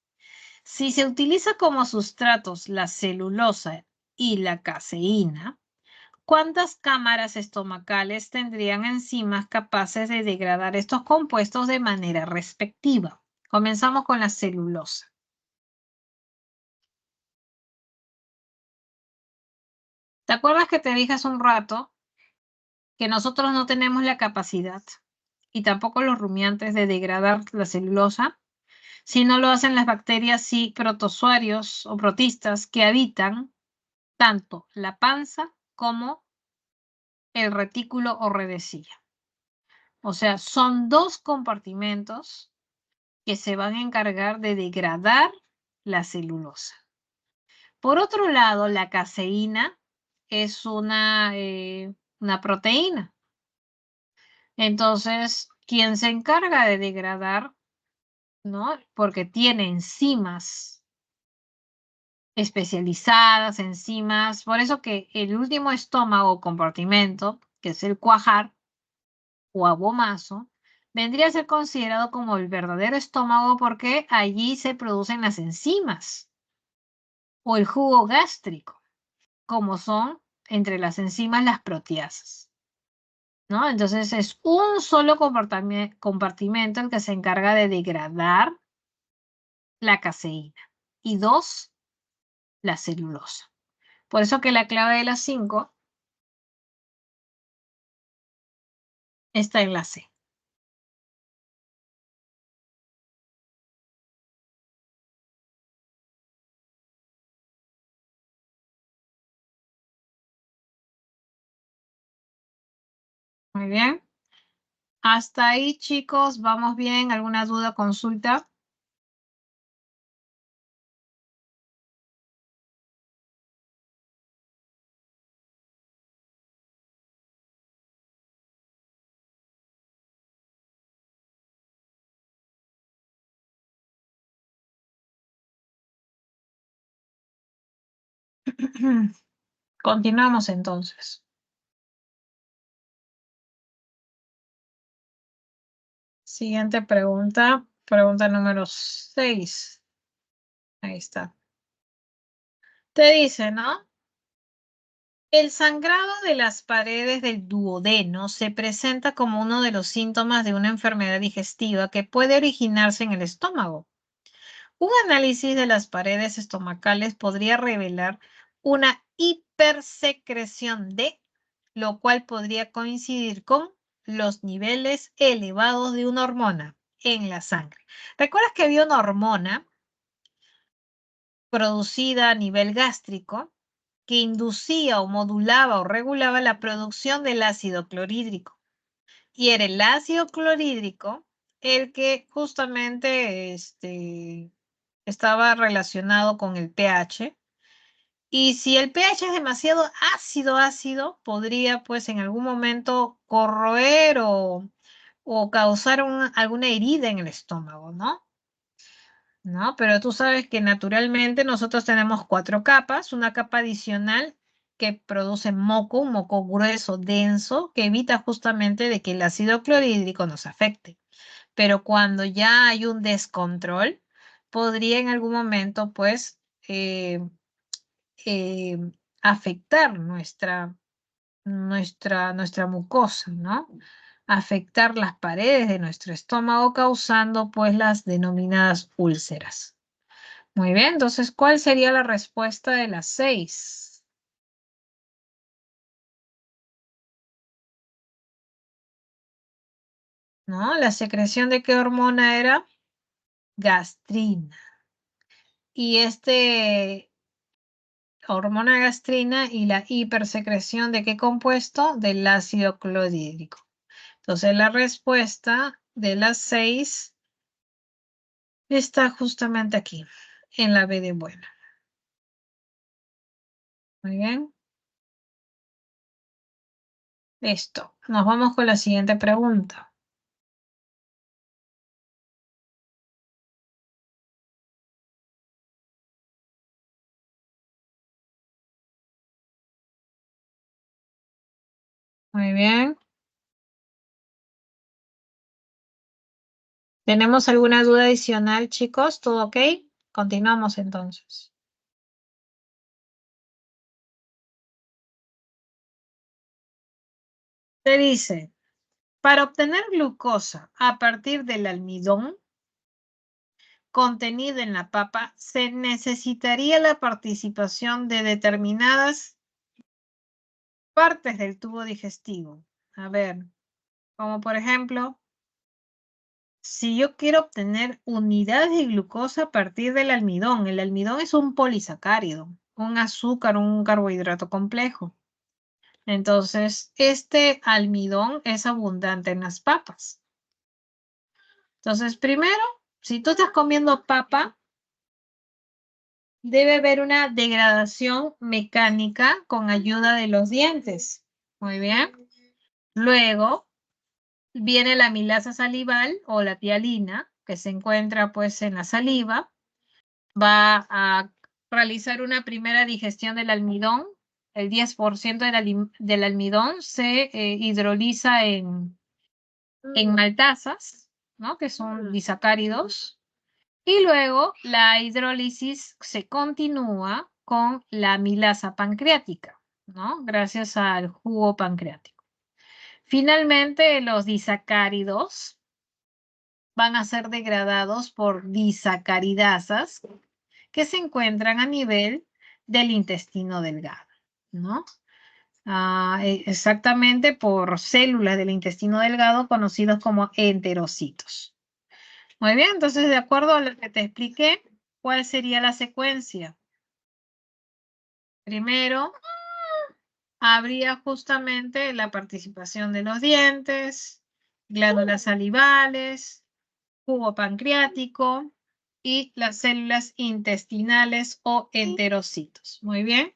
Si se utiliza como sustratos la celulosa y la caseína, ¿cuántas cámaras estomacales tendrían enzimas capaces de degradar estos compuestos de manera respectiva? Comenzamos con la celulosa. ¿Te acuerdas que te dije hace un rato que nosotros no tenemos la capacidad y tampoco los rumiantes de degradar la celulosa, sino lo hacen las bacterias y protozoarios o protistas que habitan tanto la panza como el retículo o redecilla. O sea, son dos compartimentos que se van a encargar de degradar la celulosa. Por otro lado, la caseína es una proteína. Entonces, quien se encarga de degradar, ¿no? Porque tiene enzimas especializadas, enzimas, por eso que el último estómago o compartimento, que es el cuajar o abomazo, vendría a ser considerado como el verdadero estómago porque allí se producen las enzimas o el jugo gástrico, como son entre las enzimas las proteasas, ¿no? Entonces es un solo compartimento el que se encarga de degradar la caseína y dos, la celulosa. Por eso que la clave de las 5 está en la C. Muy bien. Hasta ahí, chicos, vamos bien. ¿Alguna duda, consulta? Continuamos entonces. Siguiente pregunta, pregunta número 6. Ahí está. Te dice, ¿no? El sangrado de las paredes del duodeno se presenta como uno de los síntomas de una enfermedad digestiva que puede originarse en el estómago. Un análisis de las paredes estomacales podría revelar una hipersecreción de, lo cual podría coincidir con los niveles elevados de una hormona en la sangre. ¿Recuerdas que había una hormona producida a nivel gástrico que inducía o modulaba o regulaba la producción del ácido clorhídrico? Y era el ácido clorhídrico el que justamente estaba relacionado con el pH. Y si el pH es demasiado ácido, podría pues en algún momento corroer o causar alguna herida en el estómago, ¿no? ¿No? Pero tú sabes que naturalmente nosotros tenemos 4 capas, una capa adicional que produce moco, un moco grueso, denso, que evita justamente de que el ácido clorhídrico nos afecte. Pero cuando ya hay un descontrol, podría en algún momento, pues, eh, afectar nuestra mucosa, ¿no? Afectar las paredes de nuestro estómago, causando, pues, las denominadas úlceras. Muy bien, entonces, ¿cuál sería la respuesta de las 6? ¿No? ¿La secreción de qué hormona era? Gastrina. Y hormona gastrina y la hipersecreción de qué compuesto? Del ácido clorhídrico. Entonces la respuesta de las 6 está justamente aquí, en la B de bueno. Muy bien. Listo. Nos vamos con la siguiente pregunta. Muy bien. ¿Tenemos alguna duda adicional, chicos? ¿Todo ok? Continuamos entonces. Te dice, para obtener glucosa a partir del almidón contenido en la papa, se necesitaría la participación de determinadas partes del tubo digestivo. A ver, como por ejemplo, si yo quiero obtener unidades de glucosa a partir del almidón. El almidón es un polisacárido, un azúcar, un carbohidrato complejo. Entonces, este almidón es abundante en las papas. Entonces, primero, si tú estás comiendo papa, debe haber una degradación mecánica con ayuda de los dientes. Muy bien. Luego viene la amilasa salival o la tialina, que se encuentra pues en la saliva. Va a realizar una primera digestión del almidón. El 10% del almidón se hidroliza en maltasas, ¿no? Que son disacáridos. Y luego la hidrólisis se continúa con la amilasa pancreática, ¿no? Gracias al jugo pancreático. Finalmente, los disacáridos van a ser degradados por disacaridasas que se encuentran a nivel del intestino delgado, ¿no? Exactamente por células del intestino delgado conocidos como enterocitos. Muy bien, entonces de acuerdo a lo que te expliqué, ¿cuál sería la secuencia? Primero, habría justamente la participación de los dientes, glándulas salivales, jugo pancreático y las células intestinales o enterocitos. Muy bien.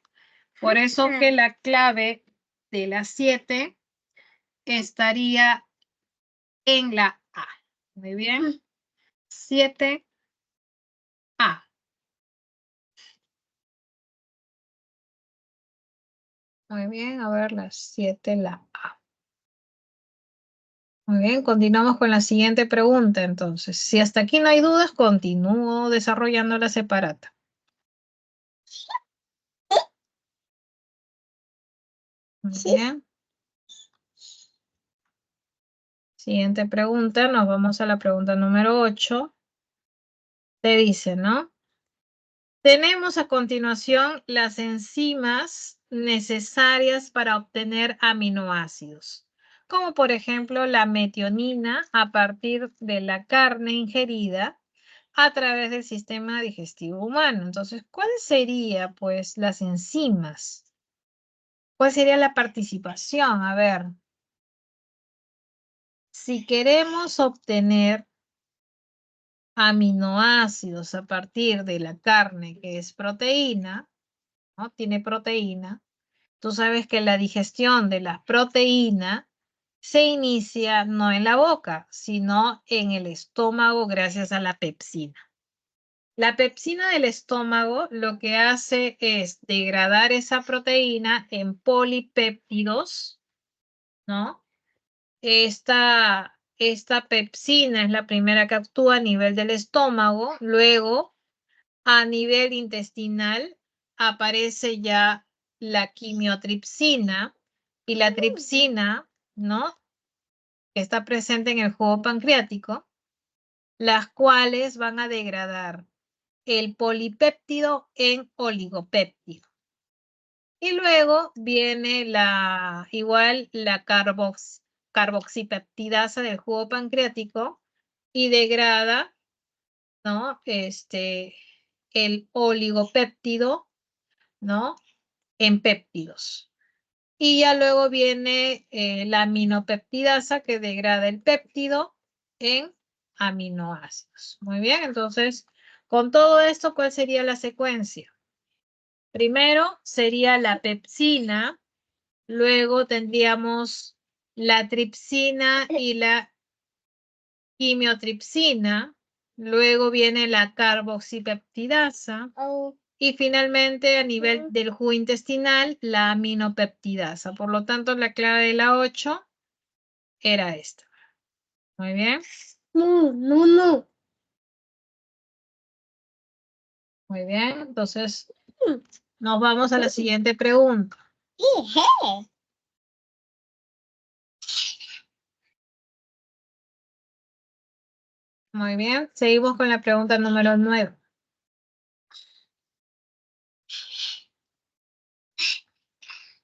Por eso que la clave de las 7 estaría en la A. Muy bien. 7A. Muy bien, a ver, las 7, la A. Muy bien, continuamos con la siguiente pregunta entonces. Si hasta aquí no hay dudas, continúo desarrollando la separata. Muy bien. Siguiente pregunta, nos vamos a la pregunta número 8. Te dice, ¿no? Tenemos a continuación las enzimas necesarias para obtener aminoácidos, como por ejemplo la metionina a partir de la carne ingerida a través del sistema digestivo humano. Entonces, ¿cuáles serían pues las enzimas? ¿Cuál sería la participación? A ver, si queremos obtener aminoácidos a partir de la carne, que es proteína, ¿no? Tiene proteína. Tú sabes que la digestión de la proteína se inicia no en la boca, sino en el estómago gracias a la pepsina. La pepsina del estómago lo que hace es degradar esa proteína en polipéptidos, ¿no? Esta pepsina es la primera que actúa a nivel del estómago, luego a nivel intestinal aparece ya la quimiotripsina y la tripsina, ¿no? Que está presente en el jugo pancreático, las cuales van a degradar el polipéptido en oligopéptido. Y luego viene igual la carboxipeptidasa del jugo pancreático y degrada, ¿no? El oligopéptido, ¿no? En péptidos. Y ya luego viene la aminopeptidasa que degrada el péptido en aminoácidos. Muy bien, entonces, con todo esto, ¿cuál sería la secuencia? Primero sería la pepsina, luego tendríamos la tripsina y la quimiotripsina, luego viene la carboxipeptidasa y finalmente a nivel del jugo intestinal la aminopeptidasa. Por lo tanto, la clave de la 8 era esta. Muy bien. No. Muy bien, entonces nos vamos a la siguiente pregunta. Muy bien, seguimos con la pregunta número 9.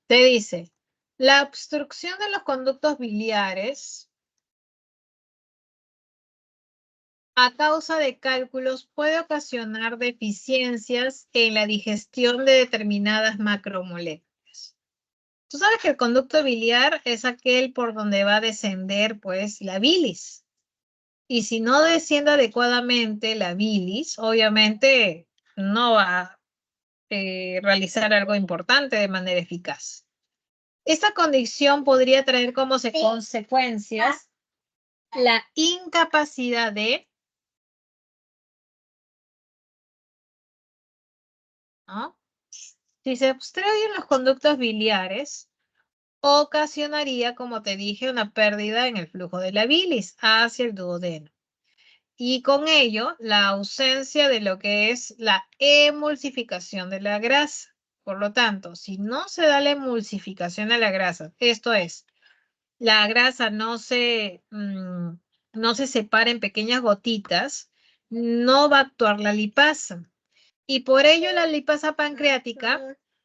Te dice, la obstrucción de los conductos biliares a causa de cálculos puede ocasionar deficiencias en la digestión de determinadas macromoléculas. Tú sabes que el conducto biliar es aquel por donde va a descender, pues, la bilis. Y si no desciende adecuadamente la bilis, obviamente no va a realizar algo importante de manera eficaz. Esta condición podría traer como consecuencias la incapacidad de, ¿no? Si se obstruyen los conductos biliares, ocasionaría, como te dije, una pérdida en el flujo de la bilis hacia el duodeno. Y con ello, la ausencia de lo que es la emulsificación de la grasa. Por lo tanto, si no se da la emulsificación de la grasa, esto es, la grasa no se separa en pequeñas gotitas, no va a actuar la lipasa. Y por ello la lipasa pancreática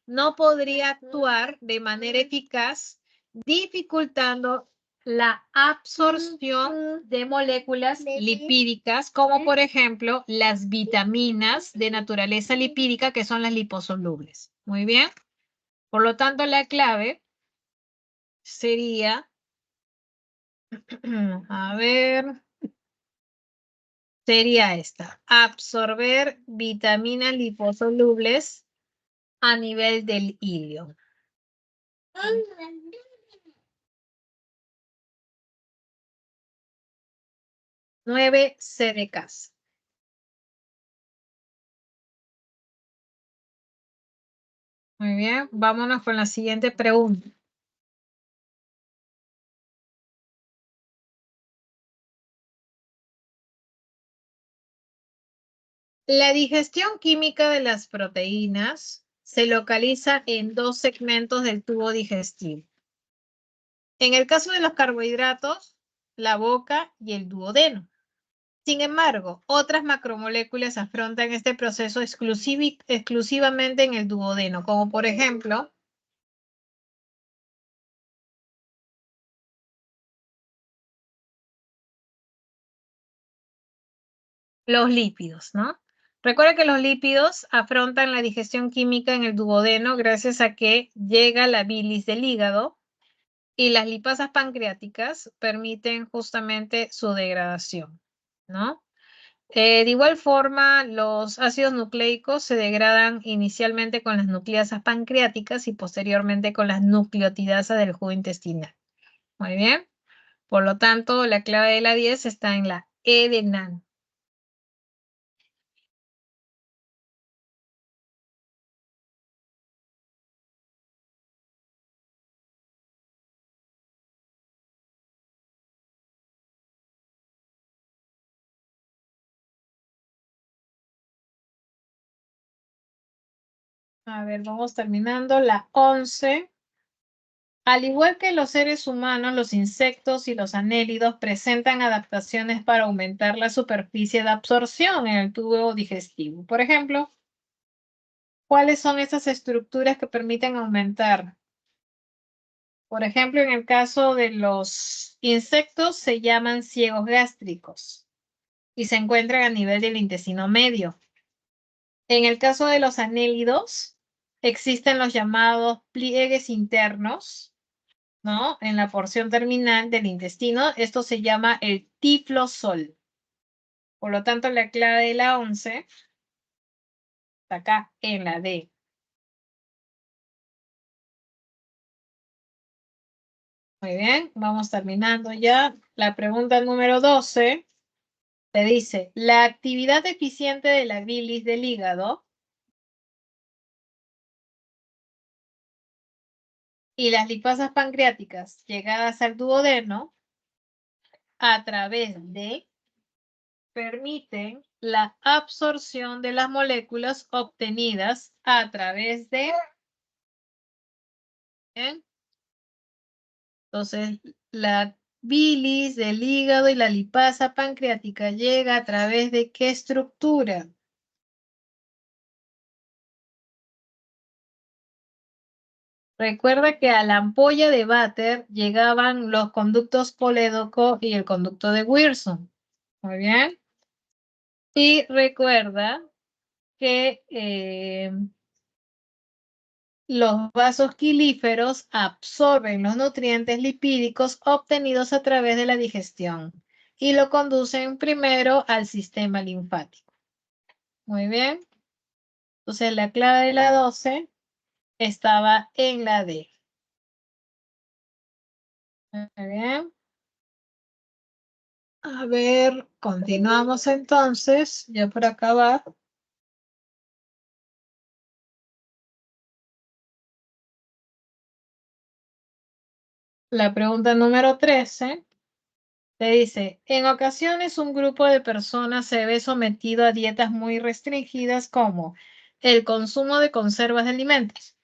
no podría actuar de manera eficaz, dificultando la absorción de moléculas lipídicas, como por ejemplo las vitaminas de naturaleza lipídica, que son las liposolubles. Muy bien. Por lo tanto, la clave sería, a ver, sería esta: absorber vitaminas liposolubles a nivel del hilio. 9C de casa. Muy bien, vámonos con la siguiente pregunta. La digestión química de las proteínas se localiza en dos segmentos del tubo digestivo. En el caso de los carbohidratos, la boca y el duodeno. Sin embargo, otras macromoléculas afrontan este proceso exclusivamente en el duodeno, como por ejemplo los lípidos, ¿no? Recuerda que los lípidos afrontan la digestión química en el duodeno gracias a que llega la bilis del hígado y las lipasas pancreáticas permiten justamente su degradación, ¿no? De igual forma, los ácidos nucleicos se degradan inicialmente con las nucleasas pancreáticas y posteriormente con las nucleotidasas del jugo intestinal. Muy bien. Por lo tanto, la clave de la 10 está en la E de NAN. A ver, vamos terminando. La 11. Al igual que los seres humanos, los insectos y los anélidos presentan adaptaciones para aumentar la superficie de absorción en el tubo digestivo. Por ejemplo, ¿cuáles son esas estructuras que permiten aumentar? Por ejemplo, en el caso de los insectos se llaman ciegos gástricos y se encuentran a nivel del intestino medio. En el caso de los anélidos, existen los llamados pliegues internos, ¿no? En la porción terminal del intestino, esto se llama el tiflosol. Por lo tanto, la clave de la 11 está acá en la D. Muy bien, vamos terminando ya. La pregunta número 12 te dice, la actividad eficiente de la bilis del hígado y las lipasas pancreáticas llegadas al duodeno a través de permiten la absorción de las moléculas obtenidas a través de... ¿Bien? Entonces, la bilis del hígado y la lipasa pancreática llega a través de ¿qué estructura? Recuerda que a la ampolla de váter llegaban los conductos Colédoco y el conducto de Wilson. Muy bien. Y recuerda que los vasos quilíferos absorben los nutrientes lipídicos obtenidos a través de la digestión y lo conducen primero al sistema linfático. Muy bien. Entonces la clave de la 12 estaba en la D. Muy bien. A ver, continuamos entonces, ya por acabar. La pregunta número 13 te dice, en ocasiones un grupo de personas se ve sometido a dietas muy restringidas como el consumo de conservas de alimentos.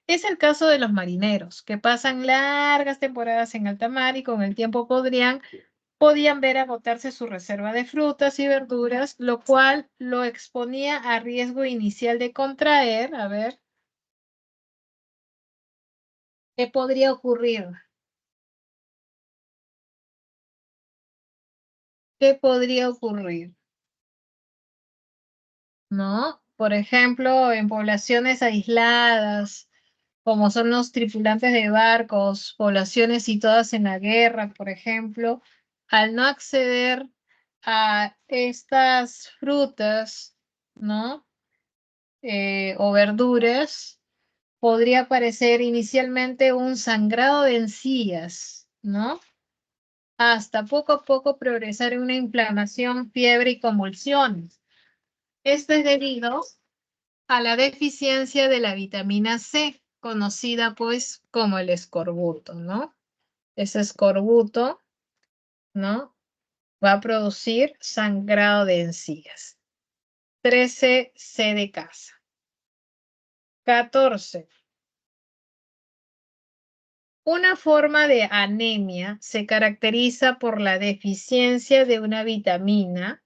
Es el caso de los marineros, que pasan largas temporadas en alta mar y con el tiempo podían ver agotarse su reserva de frutas y verduras, lo cual lo exponía a riesgo inicial de contraer, a ver, ¿qué podría ocurrir? ¿Qué podría ocurrir? ¿No? Por ejemplo, en poblaciones aisladas, como son los tripulantes de barcos, poblaciones situadas en la guerra, por ejemplo, al no acceder a estas frutas, ¿no? O verduras, podría aparecer inicialmente un sangrado de encías, ¿no? Hasta poco a poco progresar en una inflamación, fiebre y convulsiones. Esto es debido a la deficiencia de la vitamina C, conocida pues como el escorbuto, ¿no? Ese escorbuto, ¿no? Va a producir sangrado de encías. 13, C de casa. 14. Una forma de anemia se caracteriza por la deficiencia de una vitamina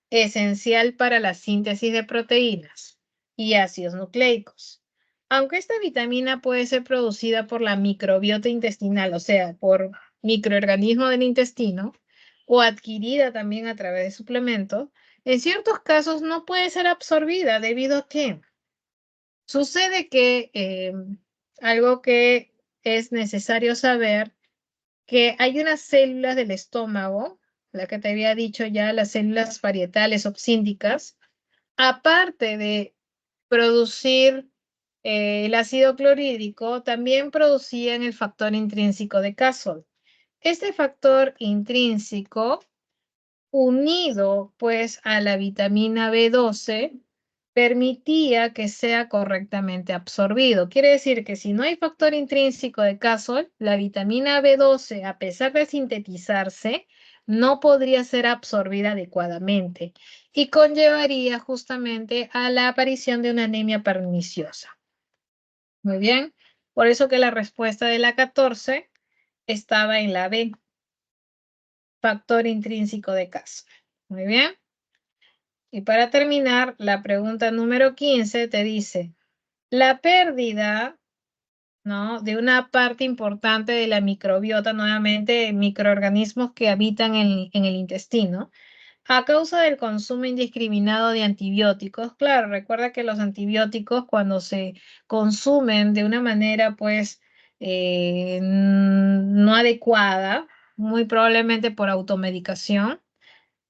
esencial para la síntesis de proteínas y ácidos nucleicos. Aunque esta vitamina puede ser producida por la microbiota intestinal, o sea, por microorganismos del intestino, o adquirida también a través de suplementos, en ciertos casos no puede ser absorbida debido a que sucede que algo que es necesario saber, que hay unas células del estómago, la que te había dicho ya, las células parietales opsíndicas, aparte de producir el ácido clorhídrico, también producían el factor intrínseco de Castle. Este factor intrínseco, unido pues a la vitamina B12, permitía que sea correctamente absorbido. Quiere decir que si no hay factor intrínseco de Castle, la vitamina B12, a pesar de sintetizarse, no podría ser absorbida adecuadamente y conllevaría justamente a la aparición de una anemia perniciosa. Muy bien, por eso que la respuesta de la 14 estaba en la B, factor intrínseco de Castle. Muy bien. Y para terminar, la pregunta número 15 te dice, la pérdida, ¿no?, de una parte importante de la microbiota, nuevamente microorganismos que habitan en el intestino, a causa del consumo indiscriminado de antibióticos. Claro, recuerda que los antibióticos cuando se consumen de una manera pues no adecuada, muy probablemente por automedicación,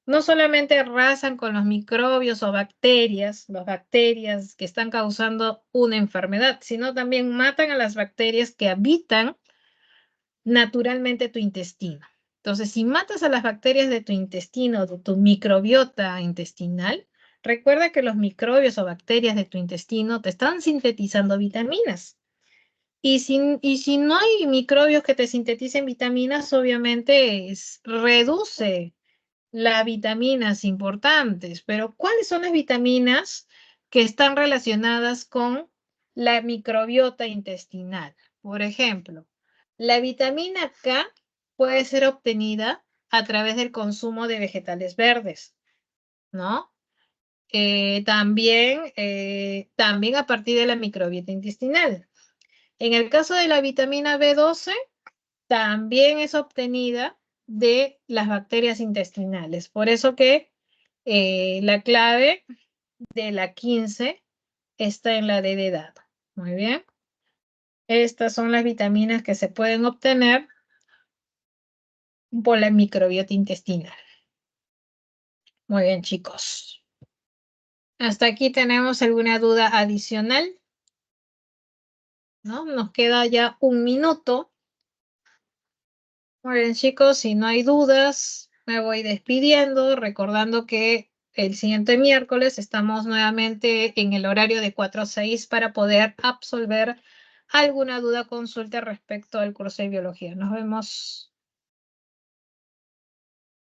no solamente arrasan con los microbios o bacterias, las bacterias que están causando una enfermedad, sino también matan a las bacterias que habitan naturalmente tu intestino. Entonces, si matas a las bacterias de tu intestino, de tu microbiota intestinal, recuerda que los microbios o bacterias de tu intestino te están sintetizando vitaminas. Y si no hay microbios que te sinteticen vitaminas, obviamente reduce las vitaminas importantes, pero ¿cuáles son las vitaminas que están relacionadas con la microbiota intestinal? Por ejemplo, la vitamina K puede ser obtenida a través del consumo de vegetales verdes, ¿no? También a partir de la microbiota intestinal. En el caso de la vitamina B12, también es obtenida de las bacterias intestinales. Por eso que La clave de la 15 está en la D de dado. Muy bien. Estas son las vitaminas que se pueden obtener por la microbiota intestinal. Muy bien, chicos. ¿Hasta aquí tenemos alguna duda adicional? ¿No? Nos queda ya un minuto. Muy bien, chicos, si no hay dudas, me voy despidiendo, recordando que el siguiente miércoles estamos nuevamente en el horario de 4 a 6 para poder absolver alguna duda, consulta respecto al curso de biología. Nos vemos.